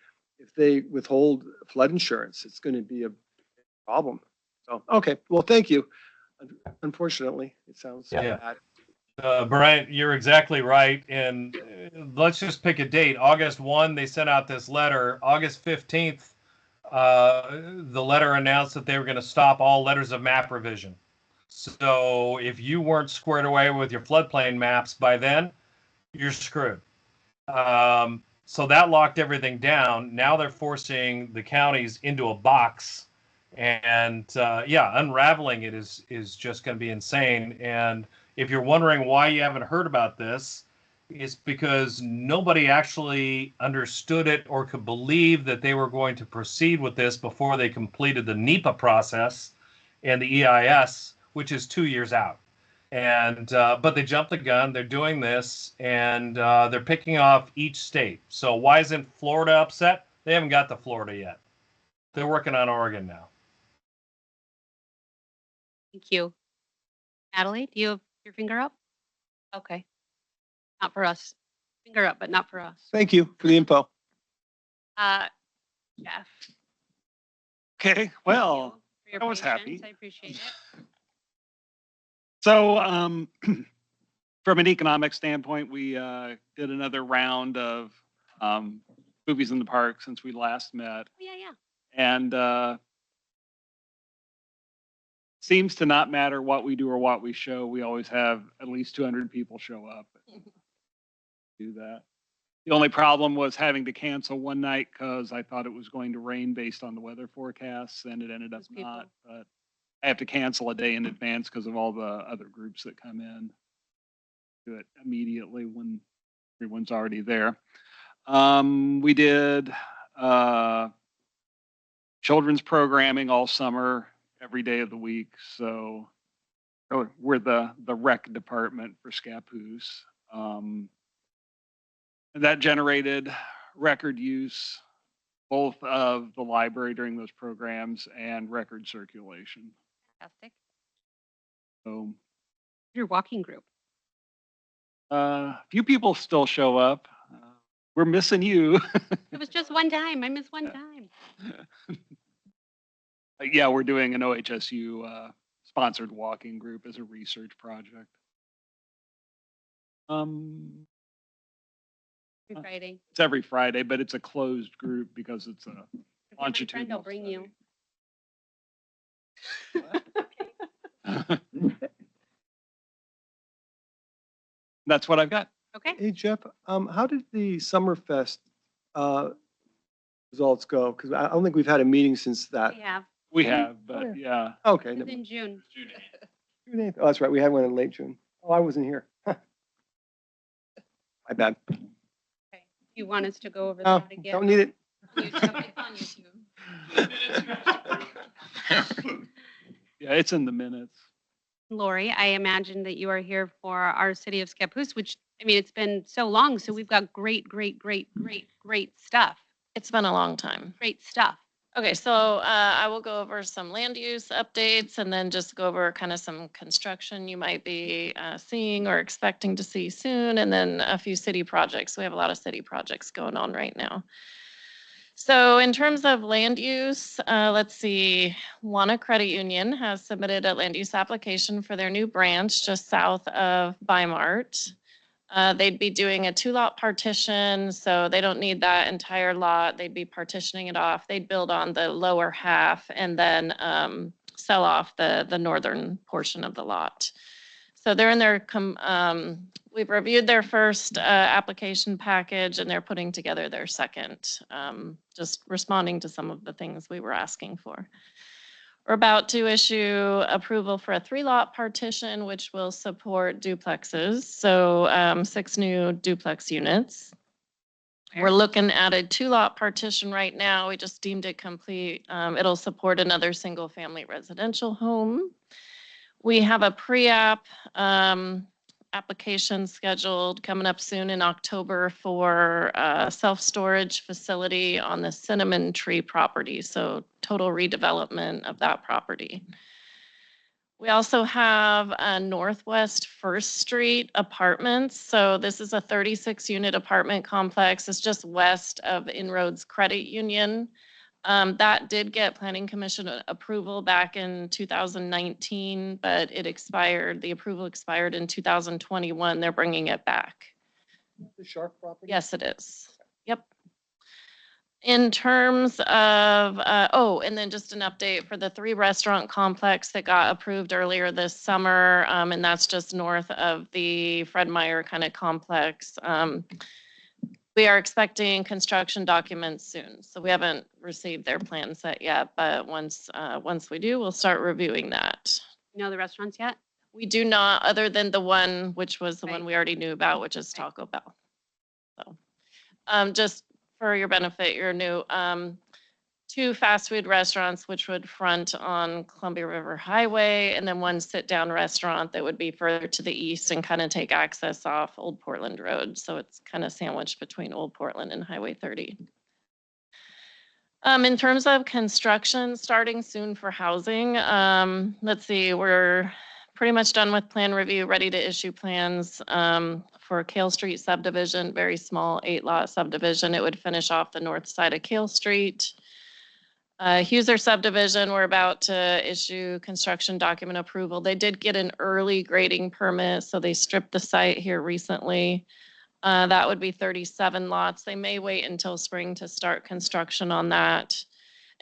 if they withhold flood insurance, it's going to be a problem. So, okay, well, thank you. Unfortunately, it sounds bad. Brian, you're exactly right. And let's just pick a date. August 1, they sent out this letter. August 15th, the letter announced that they were going to stop all letters of map revision. So if you weren't squared away with your floodplain maps by then, you're screwed. So that locked everything down. Now they're forcing the counties into a box. And unraveling it is just going to be insane. And if you're wondering why you haven't heard about this, it's because nobody actually understood it or could believe that they were going to proceed with this before they completed the NEPA process and the EIS, which is 2 years out. And but they jumped the gun. They're doing this, and they're picking off each state. So why isn't Florida upset? They haven't got to Florida yet. They're working on Oregon now. Thank you. Natalie, do you have your finger up? Okay. Not for us. Finger up, but not for us. Thank you for the info. Jeff. Okay, well, for your I was patience. happy. I appreciate it. So from an economic standpoint, we did another round of movies in the park since we last met. Oh, yeah. And seems to not matter what we do or what we show. We always have at least 200 people show up. Do that. The only problem was having to cancel one night because I thought it was going to rain based on the weather forecasts, and it ended up Those people. not. But I have to cancel a day in advance because of all the other groups that come in. Do it immediately when everyone's already there. We did children's programming all summer, every day of the week. So we're the rec department for Scappoose. And that generated record use, both of the library during those programs and record circulation. Fantastic. So Your walking group. a few people still show up. We're missing you. It was just one time. I missed one time. Yeah, we're doing an OHSU sponsored walking group as a research project. Every Friday. It's every Friday, but it's a closed group because it's a If you have a friend, longitudinal I'll bring you. study. That's what I've got. Okay. Hey, Jeff, how did the Summerfest results go? Because I don't think we've had a meeting since that. We have. We have, but yeah. Okay. It was never in June. June 8th. Oh, that's right. We had one in late June. Oh, I wasn't here. My bad. You want us to go over Oh, that again? don't need it. Yeah, it's in the minutes. Lori, I imagine that you are here for our city of Scappoose, which, I mean, it's been so long, so we've got great stuff. It's been a long time. Great stuff. Okay, so I will go over some land use updates and then just go over kind of some construction you might be seeing or expecting to see soon, and then a few city projects. We have a lot of city projects going on right now. So in terms of land use, let's see, Wana Credit Union has submitted a land use application for their new branch just south of Bimart. They'd be doing a 2-lot partition, so they don't need that entire lot. They'd be partitioning it off. They'd build on the lower half and then sell off the northern portion of the lot. So they're in their, we've reviewed their first application package and they're putting together their second, just responding to some of the things we were asking for. We're about to issue approval for a 3-lot partition, which will support duplexes. So 6 new duplex units. We're looking at a 2-lot partition right now. We just deemed it complete. It'll support another single family residential home. We have a pre-app application scheduled coming up soon in October for a self-storage facility on the Cinnamon Tree property, so total redevelopment of that property. We also have a Northwest First Street Apartments. So this is a 36-unit apartment complex. It's just west of Inroads Credit Union. That did get Planning Commission approval back in 2019, but it expired. The approval expired in 2021. They're bringing it back. The Sharp property? Yes, it is. Yep. In terms of, and then just an update for the 3-restaurant complex that got approved earlier this summer, and that's just north of the Fred Meyer kind of complex. We are expecting construction documents soon, so we haven't received their plan set yet, but once we do, we'll start reviewing that. You know the restaurants yet? We do not, other than the one, which was the Right. one we already knew about, which is Right. Taco Bell. So, just for your benefit, you're new. 2 fast food restaurants, which would front on Columbia River Highway, and then 1 sit-down restaurant that would be further to the east and kind of take access off Old Portland Road. So it's kind of sandwiched between Old Portland and Highway 30. In terms of construction, starting soon for housing, let's see, we're pretty much done with plan review, ready to issue plans for Kale Street subdivision, very small 8-lot subdivision. It would finish off the north side of Kale Street. Huser subdivision, we're about to issue construction document approval. They did get an early grading permit, so they stripped the site here recently. That would be 37 lots. They may wait until spring to start construction on that.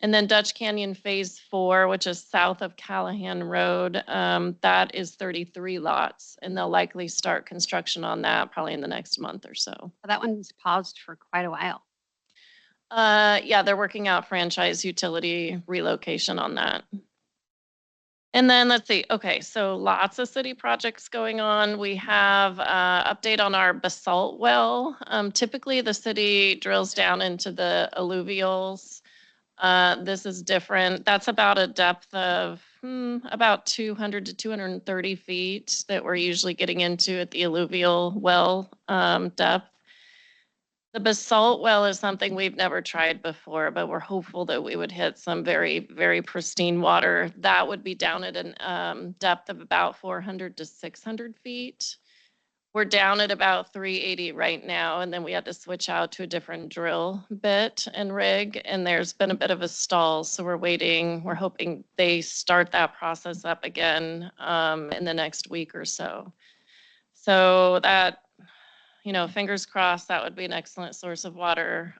And then Dutch Canyon Phase 4, which is south of Callahan Road, that is 33 lots, and they'll likely start construction on that probably in the next month or so. Well, that one's paused for quite a while. Yeah, they're working out franchise utility relocation on that. And then let's see. Okay, so lots of city projects going on. We have update on our basalt well. Typically, the city drills down into the alluvials. This is different. That's about a depth of about 200 to 230 feet that we're usually getting into at the alluvial well depth. The basalt well is something we've never tried before, but we're hopeful that we would hit some very, very pristine water. That would be down at a depth of about 400 to 600 feet. We're down at about 380 right now, and then we had to switch out to a different drill bit and rig, and there's been a bit of a stall, so we're waiting. We're hoping they start that process up again in the next week or so. So that, fingers crossed, that would be an excellent source of water.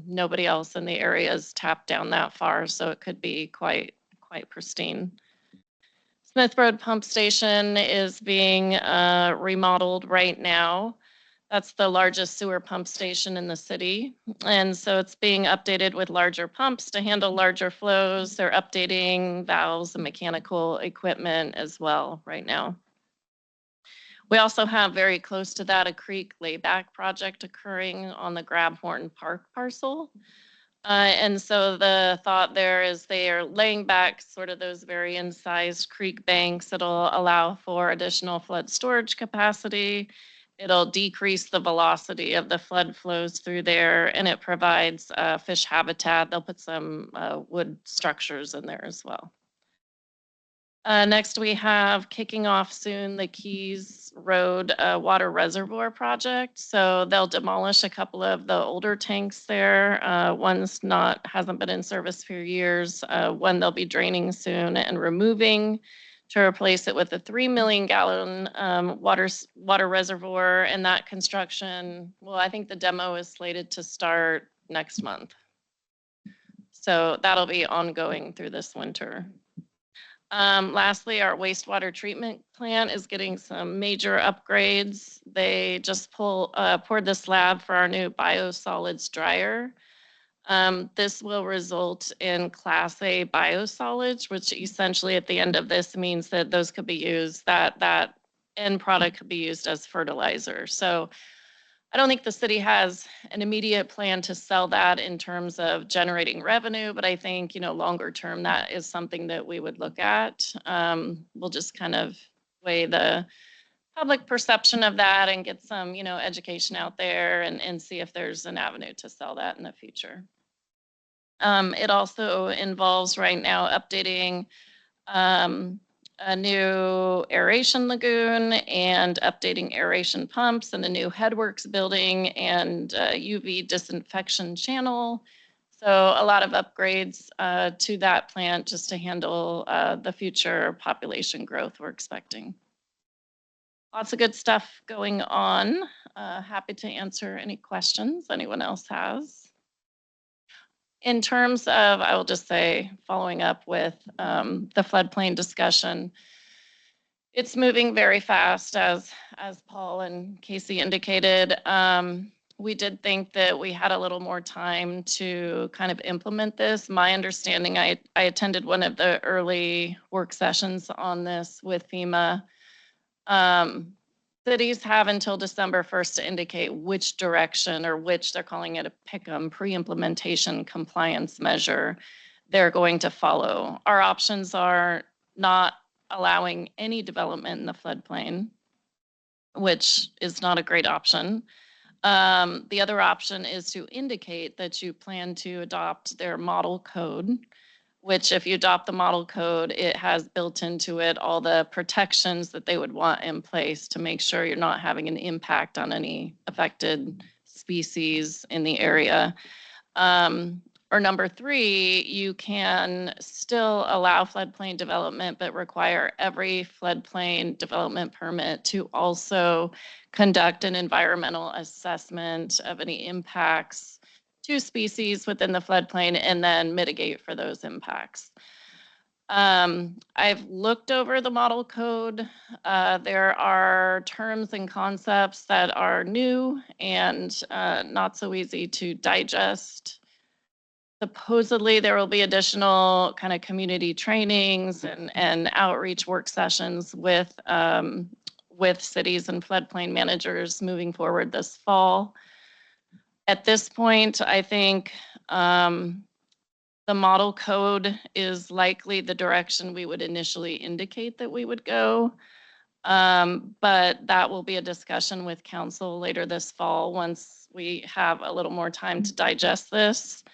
Nobody else in the area is tapped down that far, so it could be quite pristine. Smith Road Pump Station is being remodeled right now. That's the largest sewer pump station in the city. And so it's being updated with larger pumps to handle larger flows. They're updating valves and mechanical equipment as well right now. We also have very close to that a creek layback project occurring on the Grabhorn Park parcel. And so the thought there is they are laying back sort of those very incised creek banks that'll allow for additional flood storage capacity. It'll decrease the velocity of the flood flows through there, and it provides fish habitat. They'll put some wood structures in there as well. Next, we have kicking off soon the Keys Road water reservoir project. So they'll demolish a couple of the older tanks there. One's hasn't been in service for years. One they'll be draining soon and removing to replace it with a 3 million gallon water reservoir. And that construction, well, I think the demo is slated to start next month. So that'll be ongoing through this winter. Lastly, our wastewater treatment plant is getting some major upgrades. They just poured the slab for our new biosolids dryer. This will result in Class A biosolids, which essentially at the end of this means that those could be used, that end product could be used as fertilizer. So I don't think the city has an immediate plan to sell that in terms of generating revenue, but I think, longer term, that is something that we would look at. We'll just kind of weigh the public perception of that and get some, education out there and see if there's an avenue to sell that in the future. It also involves right now updating a new aeration lagoon and updating aeration pumps and a new headworks building and UV disinfection channel. So a lot of upgrades to that plant just to handle the future population growth we're expecting. Lots of good stuff going on. Happy to answer any questions anyone else has. In terms of, I will just say, following up with the floodplain discussion, it's moving very fast, as Paul and Casey indicated. We did think that we had a little more time to kind of implement this. My understanding, I attended one of the early work sessions on this with FEMA. Cities have until December 1st to indicate which direction or which they're calling it a PICM, pre-implementation compliance measure, they're going to follow. Our options are not allowing any development in the floodplain, which is not a great option. The other option is to indicate that you plan to adopt their model code, which if you adopt the model code, it has built into it all the protections that they would want in place to make sure you're not having an impact on any affected species in the area. Or number 3, you can still allow floodplain development, but require every floodplain development permit to also conduct an environmental assessment of any impacts to species within the floodplain and then mitigate for those impacts. I've looked over the model code. There are terms and concepts that are new and not so easy to digest. Supposedly, there will be additional kind of community trainings and outreach work sessions with cities and floodplain managers moving forward this fall. At this point, I think the model code is likely the direction we would initially indicate that we would go. But that will be a discussion with council later this fall once we have a little more time to digest this.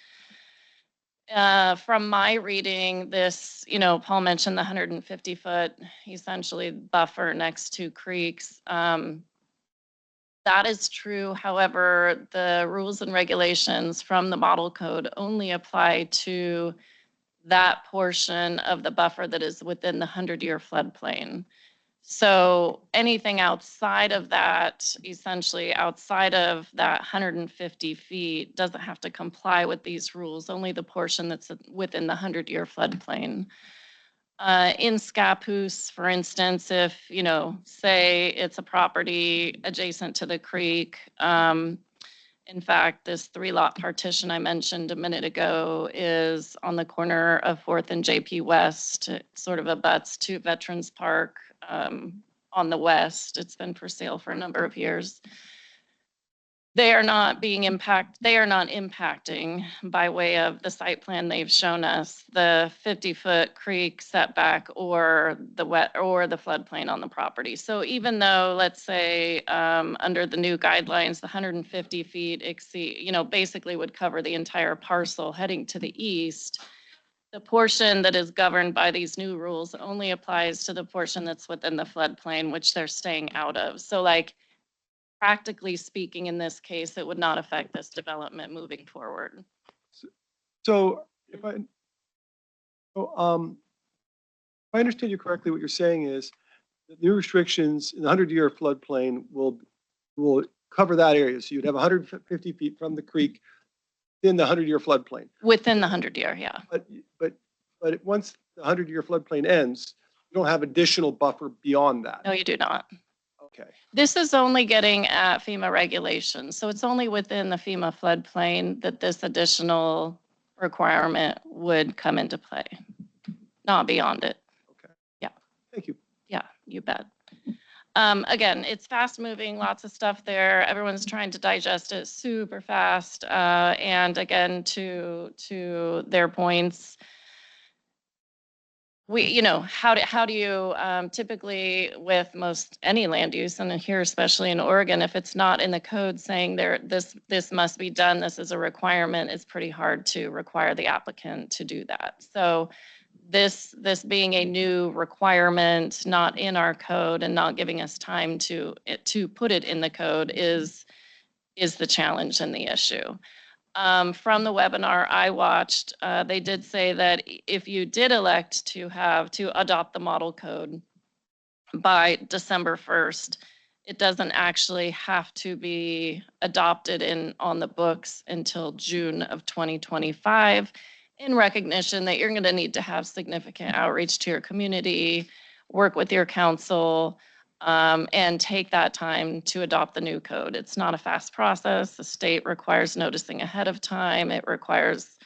From my reading, this, Paul mentioned the 150-foot essentially buffer next to creeks. That is true. However, the rules and regulations from the model code only apply to that portion of the buffer that is within the 100-year floodplain. So anything outside of that, essentially outside of that 150 feet, doesn't have to comply with these rules, only the portion that's within the 100-year floodplain. In Scappoose, for instance, if, say it's a property adjacent to the creek, in fact, this 3-lot partition I mentioned a minute ago is on the corner of 4th and JP West. It sort of abuts to Veterans Park on the west. It's been for sale for a number of years. They are not impacting by way of the site plan they've shown us, the 50-foot creek setback or the floodplain on the property. So even though, let's say, under the new guidelines, the 150 feet exceed, basically would cover the entire parcel heading to the east, the portion that is governed by these new rules only applies to the portion that's within the floodplain, which they're staying out of. So practically speaking, in this case, it would not affect this development moving forward. So if I understand you correctly, what you're saying is that new restrictions in the 100-year floodplain will cover that area. So you'd have 150 feet from the creek in the 100-year floodplain. Within the 100-year, yeah. But once the 100-year floodplain ends, you don't have additional buffer beyond that. No, you do not. Okay. This is only getting at FEMA regulations. So it's only within the FEMA floodplain that this additional requirement would come into play, not beyond it. Okay. Yeah. Thank you. Yeah, you bet. Again, it's fast moving, lots of stuff there. Everyone's trying to digest it super fast. And again, to their points, how do you typically with most any land use, and here especially in Oregon, if it's not in the code saying this must be done, this is a requirement, it's pretty hard to require the applicant to do that. So this being a new requirement, not in our code and not giving us time to put it in the code is the challenge and the issue. From the webinar I watched, they did say that if you did elect to adopt the model code by December 1st, it doesn't actually have to be adopted on the books until June of 2025, in recognition that you're going to need to have significant outreach to your community, work with your council, and take that time to adopt the new code. It's not a fast process. The state requires noticing ahead of time. It requires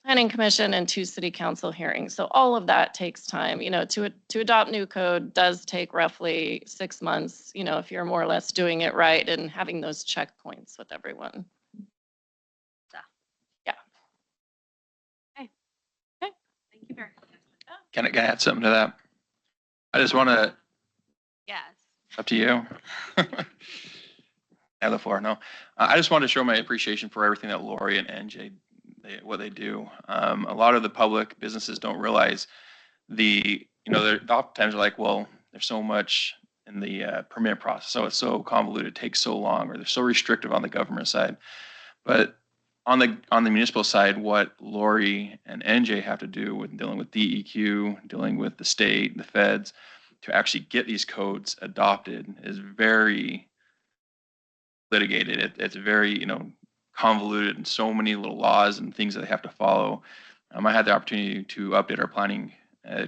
planning commission and 2 city council hearings. So all of that takes time. To adopt new code does take roughly 6 months, if you're more or less doing it right and having those checkpoints with everyone. Thank you very much. Can I add something to that? I just want to, Yes. up to you. Have the floor. No, I just want to show my appreciation for everything that Lori and NJ, what they do. A lot of the public businesses don't realize they're oftentimes like, well, there's so much in the permit process, so it's so convoluted, it takes so long, or they're so restrictive on the government side. But on the municipal side, what Lori and NJ have to do with dealing with DEQ, dealing with the state, the feds, to actually get these codes adopted is very litigated. It's very, convoluted, and so many little laws and things that they have to follow. I had the opportunity to update our planning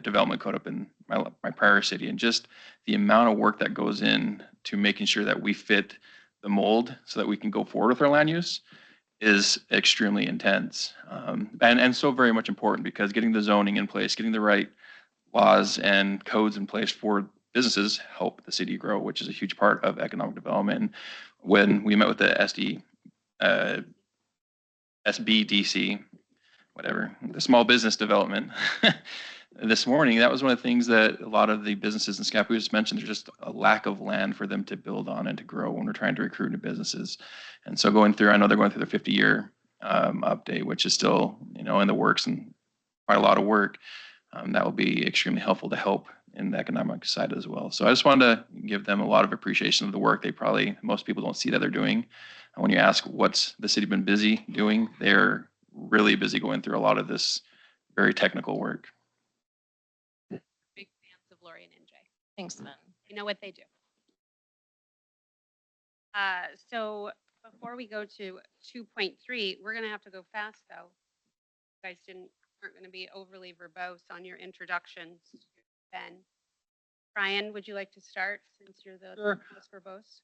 development code up in my prior city, and just the amount of work that goes in to making sure that we fit the mold so that we can go forward with our land use is extremely intense, and so very much important because getting the zoning in place, getting the right laws and codes in place for businesses help the city grow, which is a huge part of economic development. And when we met with the SBDC, whatever, the small business development this morning, that was one of the things that a lot of the businesses in Scappoose mentioned. There's just a lack of land for them to build on and to grow when we're trying to recruit new businesses. And so I know they're going through their 50-year update, which is still, in the works and quite a lot of work. That will be extremely helpful to help in the economic side as well. So I just wanted to give them a lot of appreciation of the work most people don't see that they're doing. And when you ask what's the city been busy doing, they're really busy going through a lot of this very technical work. Big fans of Lori and NJ. Thanks, Ben. You know what they do. So before we go to 2.3, we're gonna have to go fast though. You guys aren't gonna be overly verbose on your introductions. Ben, Brian, would you like to start since you're the Sure. most verbose?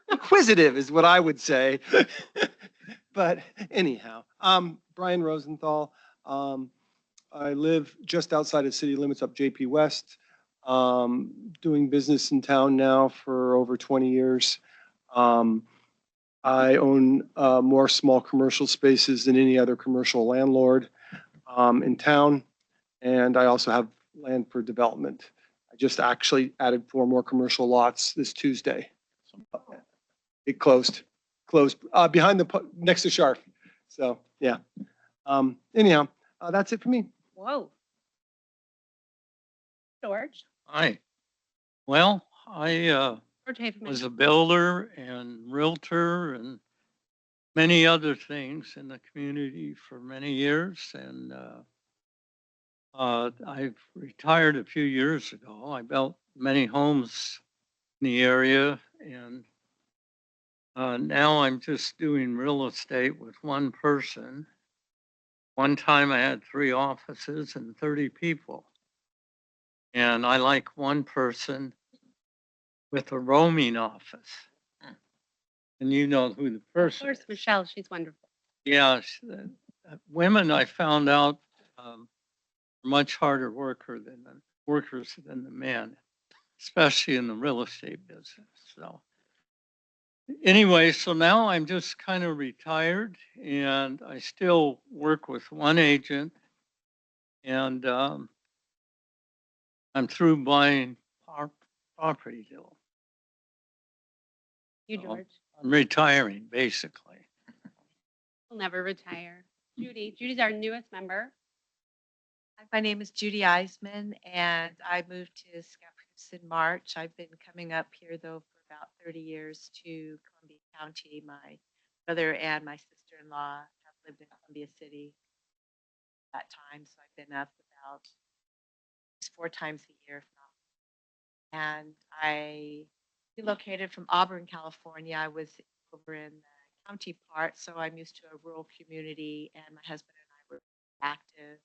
Inquisitive is what I would say. But anyhow, Brian Rosenthal. I live just outside of city limits up JP West. Doing business in town now for over 20 years. I own more small commercial spaces than any other commercial landlord in town. And I also have land for development. I just actually added 4 more commercial lots this Tuesday. It closed behind next to Sharf. So yeah. Anyhow, that's it for me. Whoa. George? Hi. Well, I George Haveman. was a builder and realtor and many other things in the community for many years. And I've retired a few years ago. I built many homes in the area, and now I'm just doing real estate with one person. One time I had 3 offices and 30 people. And I like one person with a roaming office. And you know who the Of person course, is. Michelle, she's wonderful. Yeah, women I found out are much harder workers than the men, especially in the real estate business. So anyway, so now I'm just kind of retired, and I still work with one agent, and I'm through buying property deal. You, So, George. I'm retiring, basically. We'll never retire. Judy's our newest member. Hi, my name is Judy Eisman, and I moved to Scappoose in March. I've been coming up here, though, for about 30 years to Columbia County. My brother and my sister-in-law have lived in Columbia City at that time, so I've been up about 4 times a year, if not. And I relocated from Auburn, California. I was over in the county part, so I'm used to a rural community, and my husband and I were active.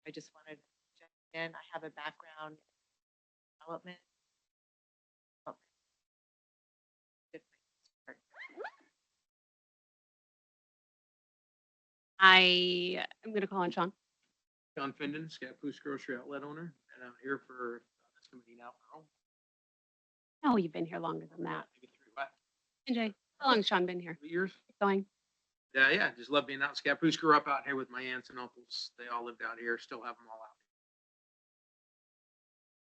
I just wanted to check in. I have a background in development. I am going to call on Sean. John Finden, Scappoose Grocery Outlet owner, and I'm here for this committee now. Oh, you've been here longer than that. Maybe 3 what? NJ, how long has Sean been here? 3 years. Keep going. Yeah, just love being out in Scappoose. Grew up out here with my aunts and uncles. They all lived out here. Still have them all out.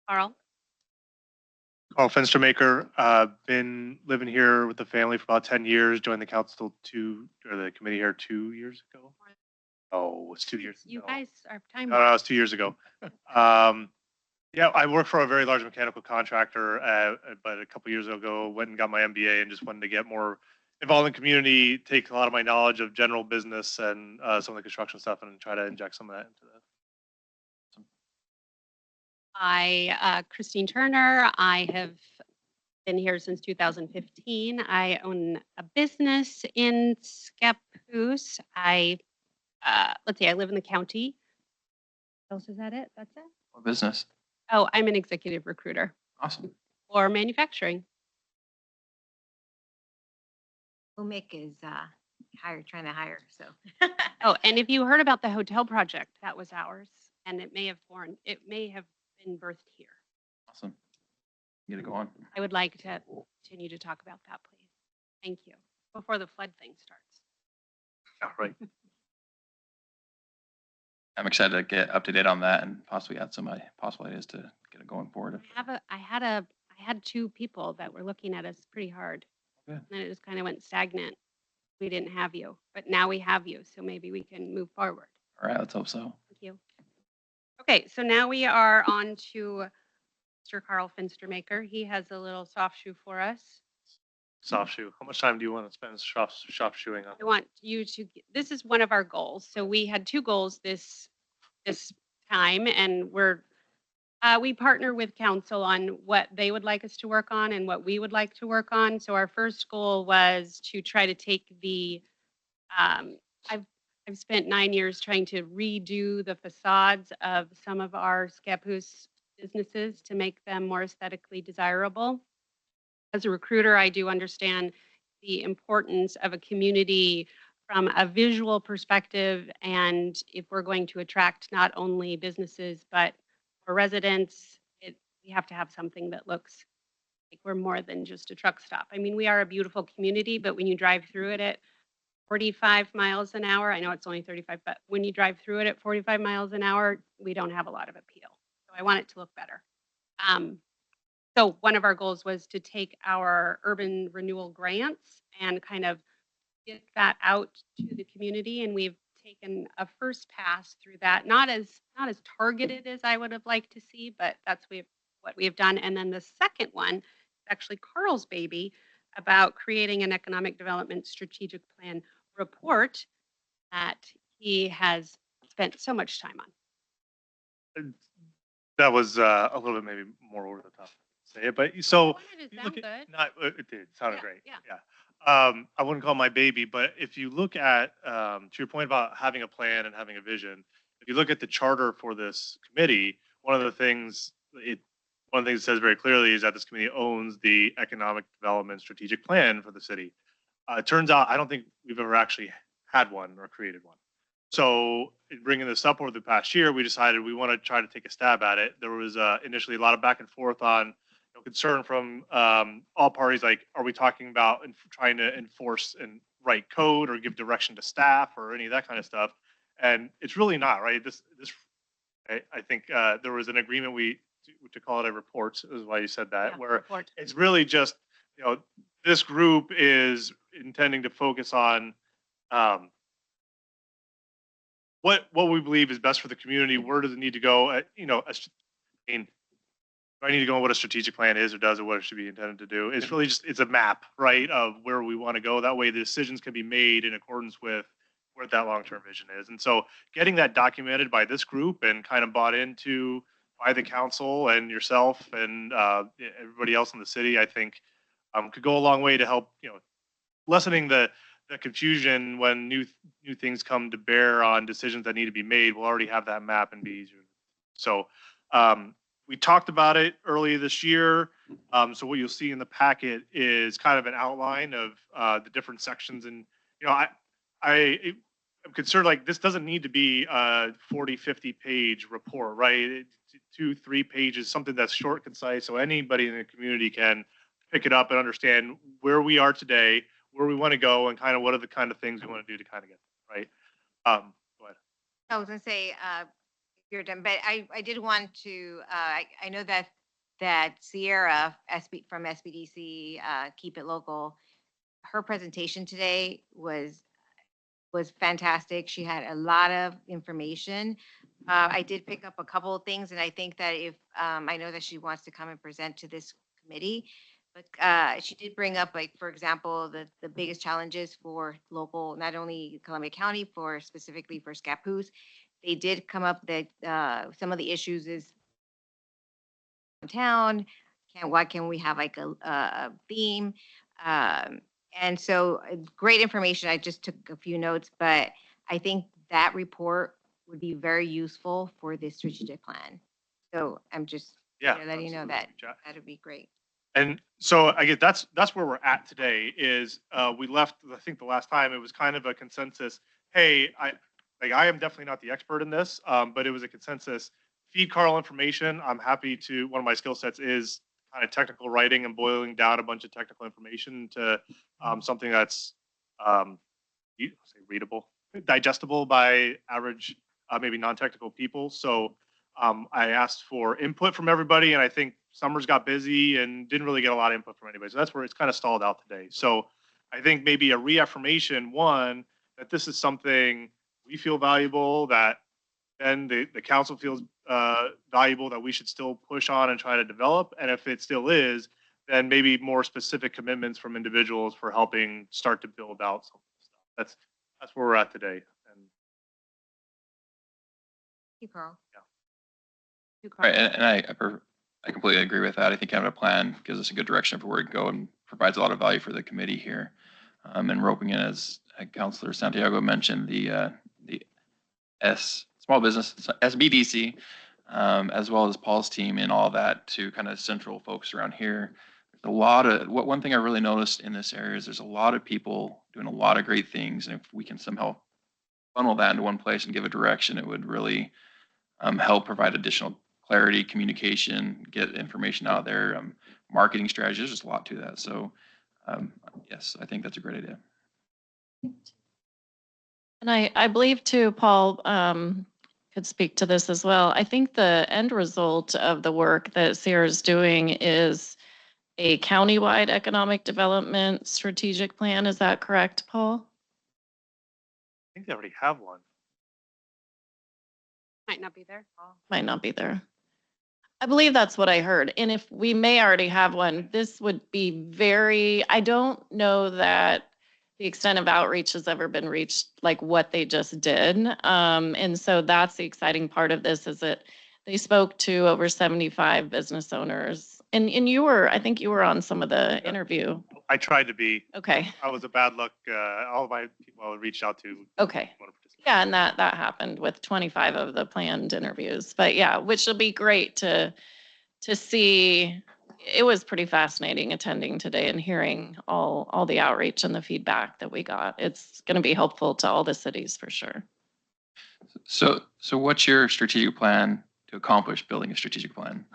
Carl? Carl Fenstermaker, been living here with the family for about 10 years, joined the the committee here 2 years ago. Oh, it's 2 years ago. You guys are time. No, it was 2 years ago. Yeah, I work for a very large mechanical contractor, but a couple years ago went and got my MBA and just wanted to get more involved in community, take a lot of my knowledge of general business and some of the construction stuff and try to inject some of that into that. Christine Turner. I have been here since 2015. I own a business in Scappoose. Let's see, I live in the county. What else is that it? That's it? What business? Oh, I'm an executive recruiter Awesome. for manufacturing. OMIC is trying to hire, so. Oh, and if you heard about the hotel project, that was ours, and it may have been birthed here. Awesome. Get it going. I would like to continue to talk about that, please. Thank you. Before the flood thing starts. Yeah, right. I'm excited to get up to date on that and possibly add some possible ideas to get it going forward. I had two people that were looking at us pretty hard. Okay. And then it just kind of went stagnant. We didn't have you, but now we have you, so maybe we can move forward. All right, let's hope so. Thank you. Okay, so now we are on to Mr. Carl Finstermaker. He has a little soft shoe for us. Soft shoe. How much time do you want to spend shop shoeing on? I want you to, this is one of our goals. So we had two goals this time, and we partner with council on what they would like us to work on and what we would like to work on. So our first goal was to try to take I've spent 9 years trying to redo the facades of some of our Scappoose businesses to make them more aesthetically desirable. As a recruiter, I do understand the importance of a community from a visual perspective, and if we're going to attract not only businesses but for residents, we have to have something that looks like we're more than just a truck stop. I mean, we are a beautiful community, but when you drive through it at 45 miles an hour, I know it's only 35, but when you drive through it at 45 miles an hour, we don't have a lot of appeal. So I want it to look better. So one of our goals was to take our urban renewal grants and kind of get that out to the community, and we've taken a first pass through that, not as targeted as I would have liked to see, but that's what we have done. And then the second one is actually Carl's baby, about creating an economic development strategic plan report that he has spent so much time on. That was a little bit maybe more over the top to say it, but so It you sound look good. it did sounded Yeah, great. yeah. I wouldn't call it my baby, but if you look at to your point about having a plan and having a vision, if you look at the charter for this committee, one of the things it says very clearly is that this committee owns the economic development strategic plan for the city. It turns out I don't think we've ever actually had one or created one. So in bringing this up over the past year, we decided we want to try to take a stab at it. There was initially a lot of back and forth on concern from all parties, like, are we talking about trying to enforce and write code or give direction to staff or any of that kind of stuff? And it's really not, right? I think there was an agreement to call it a report, is why you said that, Yeah, where report. it's really just, this group is intending to focus on what we believe is best for the community. Where does it need to go? I mean, do I need to go on what a strategic plan is or does or what it should be intended to do? It's really just, it's a map, right, of where we want to go. That way the decisions can be made in accordance with where that long-term vision is. And so getting that documented by this group and kind of bought into by the council and yourself and everybody else in the city, I think could go a long way to help, lessening the confusion when new things come to bear on decisions that need to be made. We'll already have that map and be easier. So we talked about it early this year. So what you'll see in the packet is kind of an outline of the different sections. And, I'm concerned, like, this doesn't need to be a 40, 50 page report, right? 2-3 pages, something that's short, concise. So anybody in the community can pick it up and understand where we are today, where we want to go, and kind of what are the kind of things we want to do to kind of get there, right? Go ahead. I was gonna say, you're done, but I did want to, I know that Sierra from SBDC, Keep It Local, her presentation today was fantastic. She had a lot of information. I did pick up a couple of things, and I think that if, I know that she wants to come and present to this committee, but she did bring up, like, for example, the biggest challenges for local, not only Columbia County, specifically for Scappoose. They did come up that some of the issues is downtown. Why can't we have like a theme? And so great information. I just took a few notes, but I think that report would be very useful for this strategic plan. So I'm just letting you know that absolutely. that'd be great. And so I guess that's where we're at today is we left, I think the last time it was kind of a consensus. Hey, I am definitely not the expert in this, but it was a consensus. Feed Carl information. I'm happy to, one of my skill sets is kind of technical writing and boiling down a bunch of technical information to something that's say readable, digestible by average, maybe non-technical people. So I asked for input from everybody, and I think Summers got busy and didn't really get a lot of input from anybody. So that's where it's kind of stalled out today. So I think maybe a reaffirmation, one, that this is something we feel valuable, that then the council feels valuable, that we should still push on and try to develop. And if it still is, then maybe more specific commitments from individuals for helping start to build out some of this stuff. That's where we're at today. And Thank you, Carl. Right, and I completely agree with that. I think having a plan gives us a good direction for where to go and provides a lot of value for the committee here. And roping in, as Councilor Santiago mentioned, the small business SBDC, as well as Paul's team and all that to kind of central folks around here. There's a lot of one thing I really noticed in this area is there's a lot of people doing a lot of great things, and if we can somehow funnel that into one place and give a direction, it would really help provide additional clarity, communication, get information out there, marketing strategies. There's just a lot to that. So yes, I think that's a great idea. And I believe too, Paul could speak to this as well. I think the end result of the work that Sierra's doing is a countywide economic development strategic plan. Is that correct, Paul? I think they already have one. Might not be there. Might not be there. I believe that's what I heard. And if we may already have one, this would be I don't know that the extent of outreach has ever been reached like what they just did. And so that's the exciting part of this is that they spoke to over 75 business owners. And I think you were on some of the interview. I tried to be. Okay. I was a bad luck. All of my people I reached out to. Okay. Yeah, and that happened with 25 of the planned interviews. But yeah, which will be great to see. It was pretty fascinating attending today and hearing all the outreach and the feedback that we got. It's going to be helpful to all the cities for sure. So what's your strategic plan to accomplish building a strategic plan?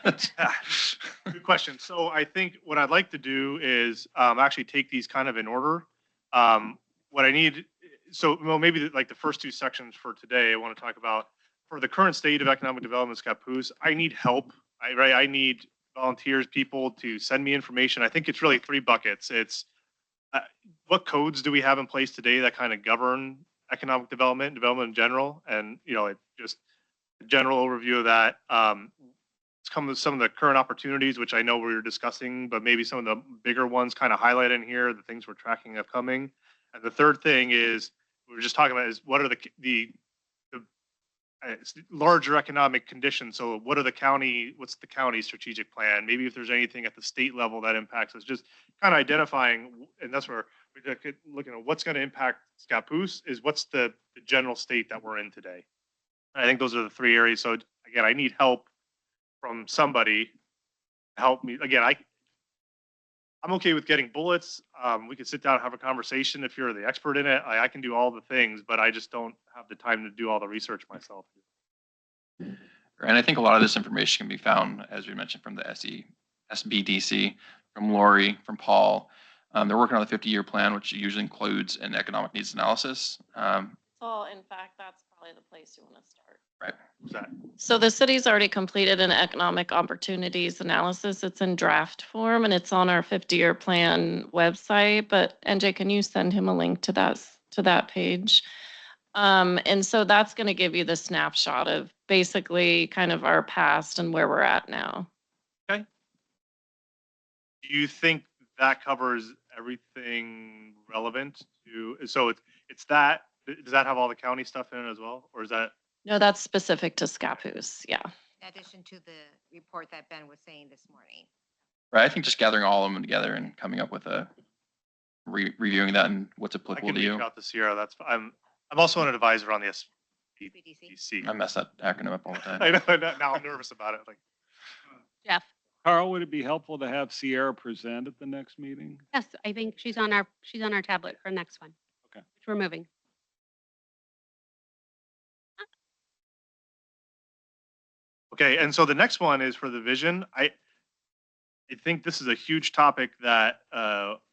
Good question. So I think what I'd like to do is actually take these kind of in order. What I need, maybe like the first two sections for today, I want to talk about for the current state of economic development in Scappoose. I need help. I need volunteers, people to send me information. I think it's really three buckets. It's what codes do we have in place today that kind of govern economic development in general, and it just a general overview of that. It's come with some of the current opportunities, which I know we were discussing, but maybe some of the bigger ones kind of highlight in here, the things we're tracking upcoming. And the third thing is we were just talking about is what are the larger economic conditions. So what's the county strategic plan? Maybe if there's anything at the state level that impacts us, just kind of identifying, and that's where we're looking at what's going to impact Scappoose is what's the general state that we're in today. And I think those are the three areas. So again, I need help from somebody to help me. Again, I'm okay with getting bullets. We could sit down and have a conversation if you're the expert in it. I can do all the things, but I just don't have the time to do all the research myself. And I think a lot of this information can be found, as we mentioned, from the SBDC, from Lori, from Paul. They're working on the 50-year plan, which usually includes an economic needs analysis. So in fact, that's probably the place you want to start. Right. What's that? So the city's already completed an economic opportunities analysis. It's in draft form and it's on our 50-year plan website. But NJ, can you send him a link to that page? And so that's going to give you the snapshot of basically kind of our past and where we're at now. Okay. Do you think that covers everything relevant to? So it's that. Does that have all the county stuff in it as well, or is that? No, that's specific to Scappoose. Yeah. In addition to the report that Ben was saying this morning. Right. I think just gathering all of them together and coming up with reviewing that and what's I applicable can to reach you. out to Sierra. I'm also an advisor on the SBDC. I mess that acronym up all the time. I know. Now I'm nervous about it. Like, Jeff. Carl, would it be helpful to have Sierra present at the next meeting? Yes, I think she's on our tablet for next one. Okay. Which we're moving. Okay, and so the next one is for the vision. I think this is a huge topic that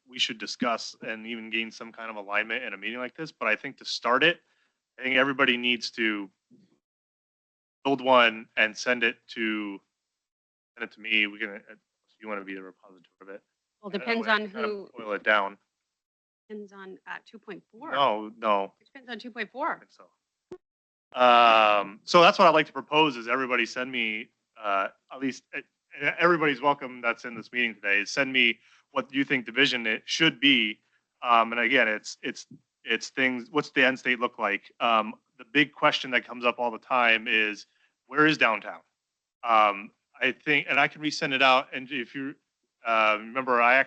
we should discuss and even gain some kind of alignment in a meeting like this. But I think to start it, I think everybody needs to build one and send it to me. We can. You want to be the repository of it? Well, That depends way on I kind of who, boil it down. depends on 2.4. No. It depends on 2.4. So, so that's what I'd like to propose is everybody send me, at least everybody's welcome that's in this meeting today, is send me what you think the vision it should be. And again, it's things, what's the end state look like? The big question that comes up all the time is where is downtown? I think, and I can resend it out. And if you remember,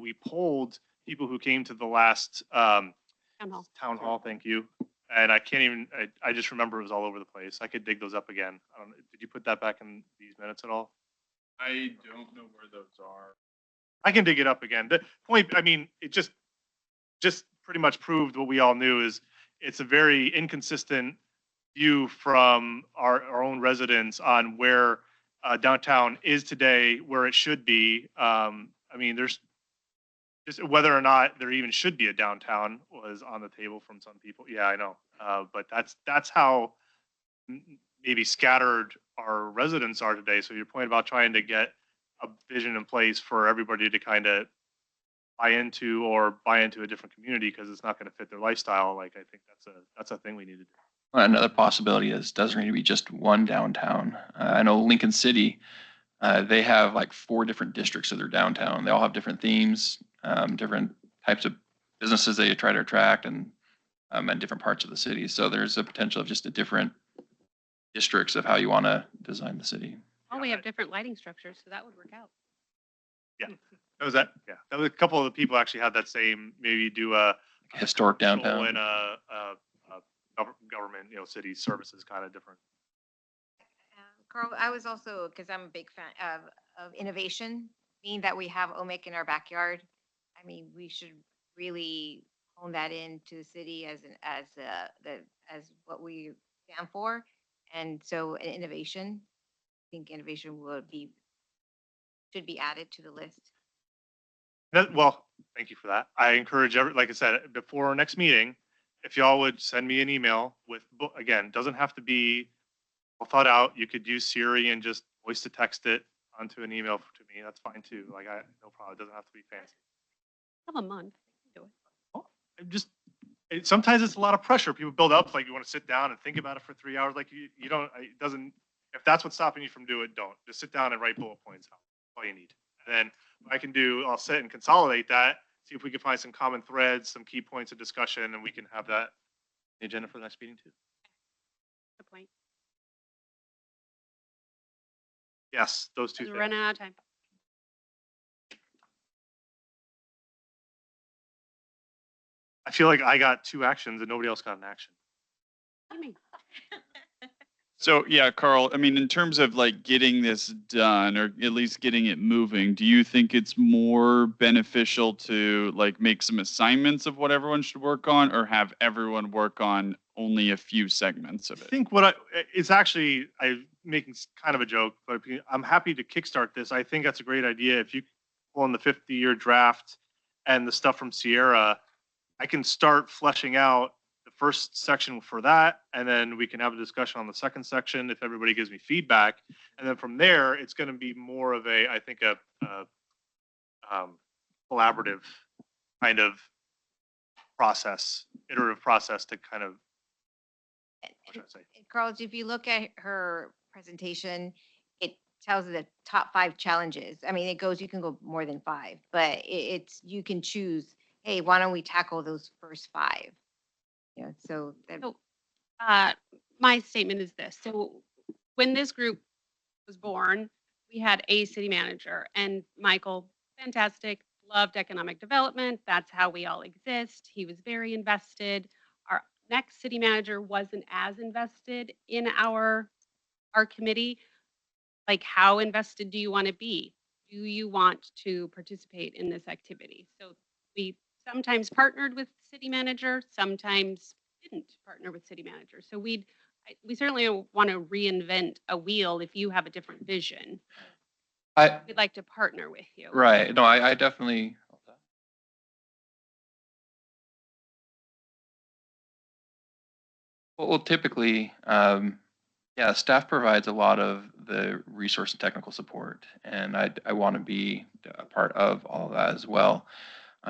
we polled people who came to the last Town hall. town hall, thank you. And I can't even, I just remember it was all over the place. I could dig those up again. Did you put that back in these minutes at all? I don't know where those are. I can dig it up again. The point, I mean, it just pretty much proved what we all knew is it's a very inconsistent view from our own residents on where downtown is today, where it should be. I mean, there's just whether or not there even should be a downtown was on the table from some people. Yeah, I know. But that's how maybe scattered our residents are today. So your point about trying to get a vision in place for everybody to kind of buy into a different community because it's not going to fit their lifestyle. Like I think that's a thing we need to do. Another possibility is doesn't need to be just one downtown. I know Lincoln City, they have like 4 different districts of their downtown. They all have different themes, different types of businesses they try to attract, and different parts of the city. So there's a potential of just a different districts of how you want to design the city. Oh, we have different lighting structures, so that would work out. Yeah, that was a couple of the people actually had that same, maybe do a Historic downtown. and a government, city services kind of different. Carl, I was also, because I'm a big fan of innovation, being that we have OMIC in our backyard. I mean, we should really hone that into the city as what we stand for. And so innovation, I think innovation should be added to the list. Well, thank you for that. I encourage like I said, before our next meeting, if y'all would send me an email with, again, doesn't have to be all thought out. You could use Siri and just voice to text it onto an email to me. That's fine too. Like no problem. It doesn't have to be fancy. Have a month. Do it. Sometimes it's a lot of pressure. People build up, like you want to sit down and think about it for 3 hours. Like you don't, it doesn't, if that's what's stopping you from doing it, don't. Just sit down and write bullet points out. That's all you need. And then what I can do, I'll sit and consolidate that, see if we can find some common threads, some key points of discussion, and we can have that on the agenda for the next meeting too. Good point. Yes, those two We're things. running out of time. I feel like I got 2 actions and nobody else got an action. What do you mean? So yeah, Carl, I mean, in terms of like getting this done or at least getting it moving, do you think it's more beneficial to like make some assignments of what everyone should work on or have everyone work on only a few segments of I it? think it's actually, I'm making kind of a joke, but I'm happy to kickstart this. I think that's a great idea. If you pull in the 50-year draft and the stuff from Sierra, I can start fleshing out the first section for that, and then we can have a discussion on the second section if everybody gives me feedback. And then from there, it's going to be more of I think a collaborative kind of process, iterative process to kind of, what should I say? Carl, if you look at her presentation, it tells the top 5 challenges. I mean, you can go more than 5, but you can choose, hey, why don't we tackle those first 5? Yeah, so My statement is this. So when this group was born, we had a city manager, and Michael, fantastic, loved economic development. That's how we all exist. He was very invested. Our next city manager wasn't as invested in our committee. Like, how invested do you want to be? do you want to participate in this activity? So we sometimes partnered with city manager, sometimes didn't partner with city manager. So we certainly don't want to reinvent a wheel if you have a different vision. We'd like to partner with you. Right. No, I definitely. Well, typically, yeah, staff provides a lot of the resource and technical support, and I want to be a part of all of that as well.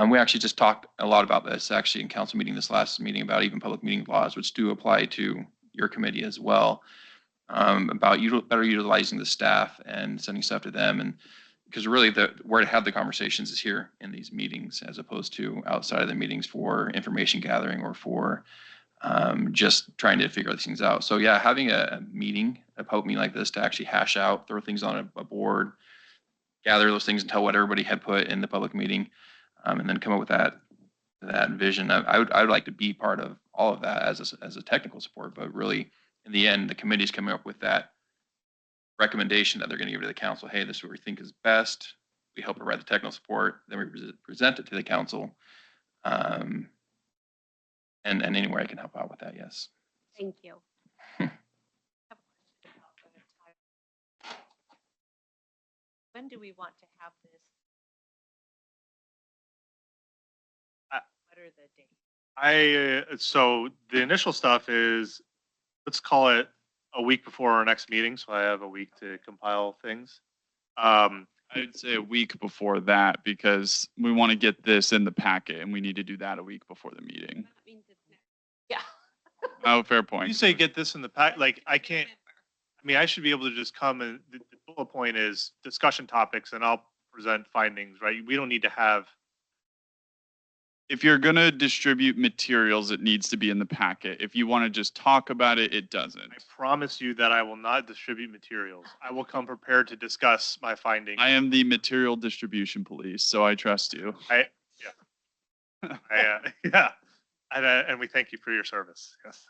We actually just talked a lot about this actually in council meeting this last meeting about even public meeting laws, which do apply to your committee as well, about better utilizing the staff and sending stuff to them. And because really where to have the conversations is here in these meetings as opposed to outside of the meetings for information gathering or for just trying to figure these things out. So yeah, having a meeting, a public meeting like this to actually hash out, throw things on a board, gather those things and tell what everybody had put in the public meeting, and then come up with that vision. I would like to be part of all of that as a technical support, but really in the end, the committee's coming up with that recommendation that they're going to give to the council. Hey, this is what we think is best. We help provide the technical support, then we present it to the council. And anywhere I can help out with that, yes. Thank you. When do we want to have this? What are the dates? So the initial stuff is, let's call it a week before our next meeting. So I have a week to compile things. I'd say a week before that because we want to get this in the packet and we need to do that a week before the meeting. Yeah. Oh, fair point. You say get this in the pack, like I can't, I mean, I should be able to just come and the bullet point is discussion topics and I'll present findings, right? We don't need to have. If you're going to distribute materials, it needs to be in the packet. If you want to just talk about it, it doesn't. I promise you that I will not distribute materials. I will come prepared to discuss my findings. I am the material distribution police, so I trust you. Yeah. And we thank you for your service. Yes.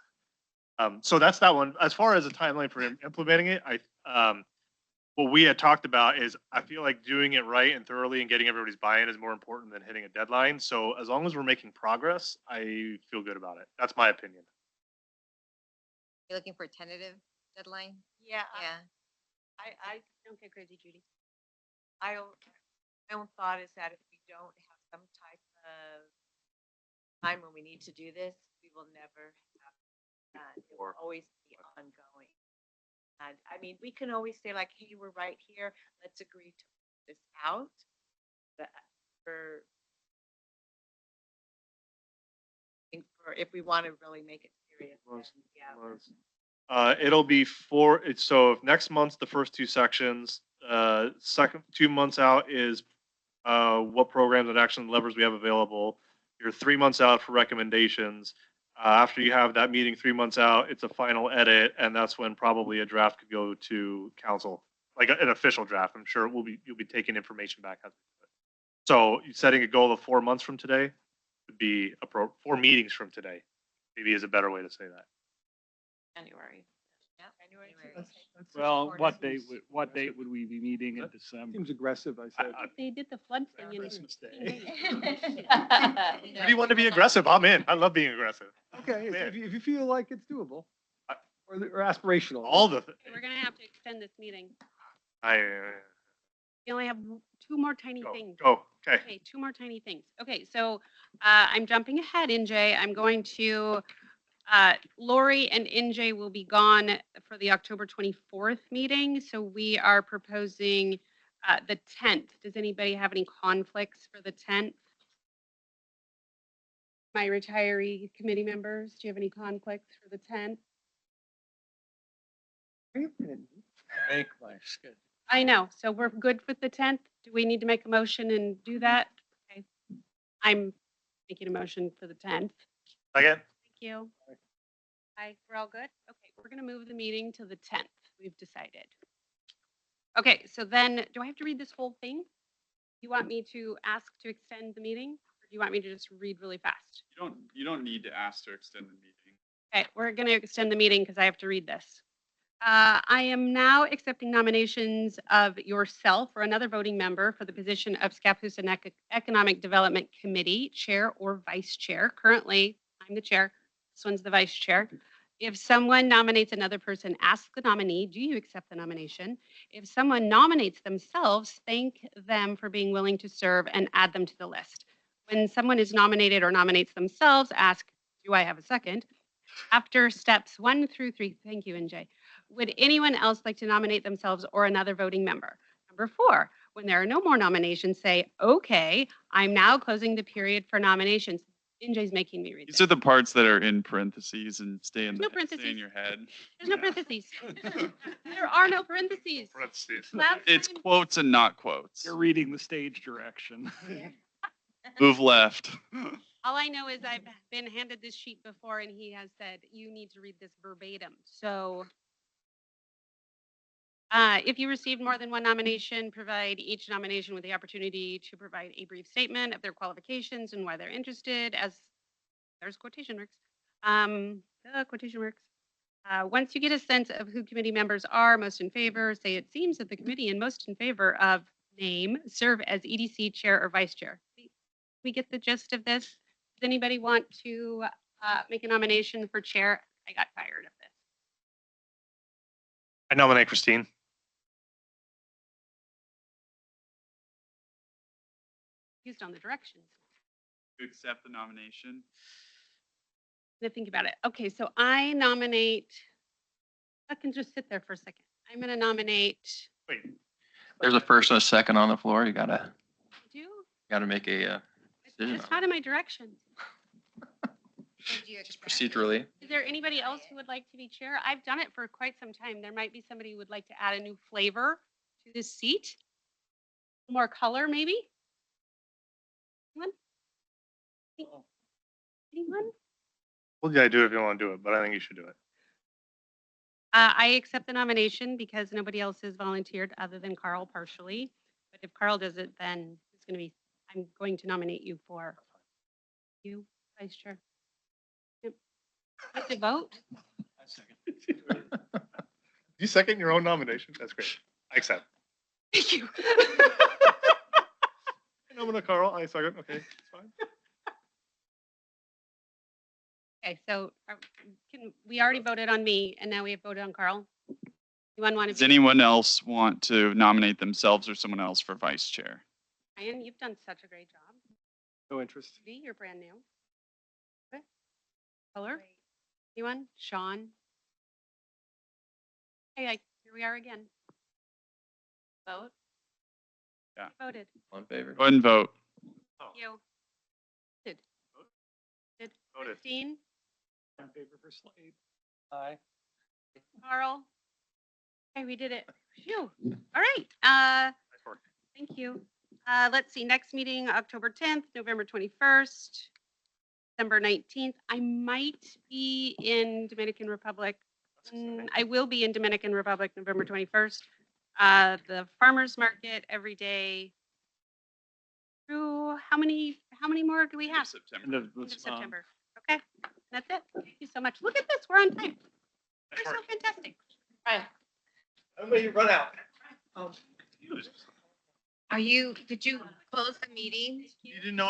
So that's that one. As far as a timeline for implementing it, what we had talked about is I feel like doing it right and thoroughly and getting everybody's buy-in is more important than hitting a deadline. So as long as we're making progress, I feel good about it. That's my opinion. You're looking for a tentative deadline? Yeah. Yeah. I Don't get crazy, Judy. my own thought is that if we don't have some type of time when we need to do this, we will never have done. It will always be ongoing. And I mean, we can always say like, hey, we're right here. Let's agree to put this out. But if we want to really make it serious, then, yeah. It'll be so if next month's the first two sections, second 2 months out is what programs and action levers we have available. You're 3 months out for recommendations. After you have that meeting 3 months out, it's a final edit, and that's when probably a draft could go to council, like an official draft. I'm sure you'll be taking information back. So setting a goal of 4 months from today would be 4 meetings from today, maybe is a better way to say that. January. Yeah. January. Well, what date would we be meeting in December? Seems aggressive, I said. They did the flood thing in Christmas Day. 15 days. If you want to be aggressive, I'm in. I love being aggressive. Okay, Man. if you feel like it's doable or aspirational. We're gonna have to extend this meeting. I We only have 2 more tiny go, things. go. Okay. Okay, 2 more tiny things. Okay, so I'm jumping ahead, NJ. I'm going to, Lori and NJ will be gone for the October 24th meeting. So we are proposing the 10th. Does anybody have any conflicts for the 10th? My retiree committee members, do you have any conflicts for the 10th? Make my schedule. I know, so we're good with the 10th. Do we need to make a motion and do that? Okay. I'm making a motion for the 10th. Again. Thank you. Hi, we're all good? Okay, we're gonna move the meeting to the 10th, we've decided. Okay, so then, do I have to read this whole thing? You want me to ask to extend the meeting? Or do you want me to just read really fast? You don't need to ask to extend the meeting. Okay, we're gonna extend the meeting because I have to read this. I am now accepting nominations of yourself or another voting member for the position of Scappoose Economic Development Committee Chair or Vice Chair. Currently, I'm the chair. This one's the vice chair. If someone nominates another person, ask the nominee, do you accept the nomination? If someone nominates themselves, thank them for being willing to serve and add them to the list. When someone is nominated or nominates themselves, ask, do I have a second? After steps 1 through 3, thank you, NJ. Would anyone else like to nominate themselves or another voting member? Number 4, when there are no more nominations, say, okay, I'm now closing the period for nominations. NJ's making me read These this. are the parts that are in parentheses and stay in, There's no stay in parentheses. your head. There's no parentheses. There are no parentheses. Parentheses. Last It's time- quotes and not quotes. You're reading the stage direction. Move left. All I know is I've been handed this sheet before and he has said, you need to read this verbatim. So if you received more than one nomination, provide each nomination with the opportunity to provide a brief statement of their qualifications and why they're interested, as there's quotation marks. Quotation marks. Once you get a sense of who committee members are most in favor, say it seems that the committee and most in favor of name serve as EDC chair or vice chair. We get the gist of this. Does anybody want to make a nomination for chair? I got tired of this. I nominate Christine. Used on the directions. To accept the nomination. To think about it. Okay, so I nominate. I can just sit there for a second. I'm going to nominate. Wait, There's a first and a second on the floor. You gotta Do make a decision. it's not in my directions. Procedurally. Is there anybody else who would like to be chair? I've done it for quite some time. There might be somebody who would like to add a new flavor to this seat. More color, maybe? Anyone? Anyone? well, yeah, do it if you want to do it, but I think you should do it. I accept the nomination because nobody else has volunteered other than Carl partially. But if Carl does it, then it's going to be, I'm going to nominate you for you, Vice Chair. Yep. Like to vote? You second your own nomination? That's great. I accept. Thank you. I nominate Carl. I second. Okay, it's fine. Okay, so we already voted on me and now we have voted on Carl. Anyone want Does to? anyone else want to nominate themselves or someone else for vice chair? Ryan, you've done such a great job. No interest. Judy, you're brand new. Okay. Color? Anyone? Sean? Hey, here we are again. Vote? Yeah. Voted. On favor. Go ahead and vote. You. Did. Voted. Christine? In favor for Slade. Aye. Carl? Okay, we did it. Phew. All right. Nice work. Thank you. Let's see, next meeting, October 10th, November 21st, December 19th. I might be in Dominican Republic. I will be in Dominican Republic, November 21st. The farmer's market every day. Through how many more do we have? September. End of End of this month. September. Okay, that's it. Thank you so much. Look at this, we're on time. We're so fantastic. Right. I'm going to run out. Are you, did you close the meeting? You didn't know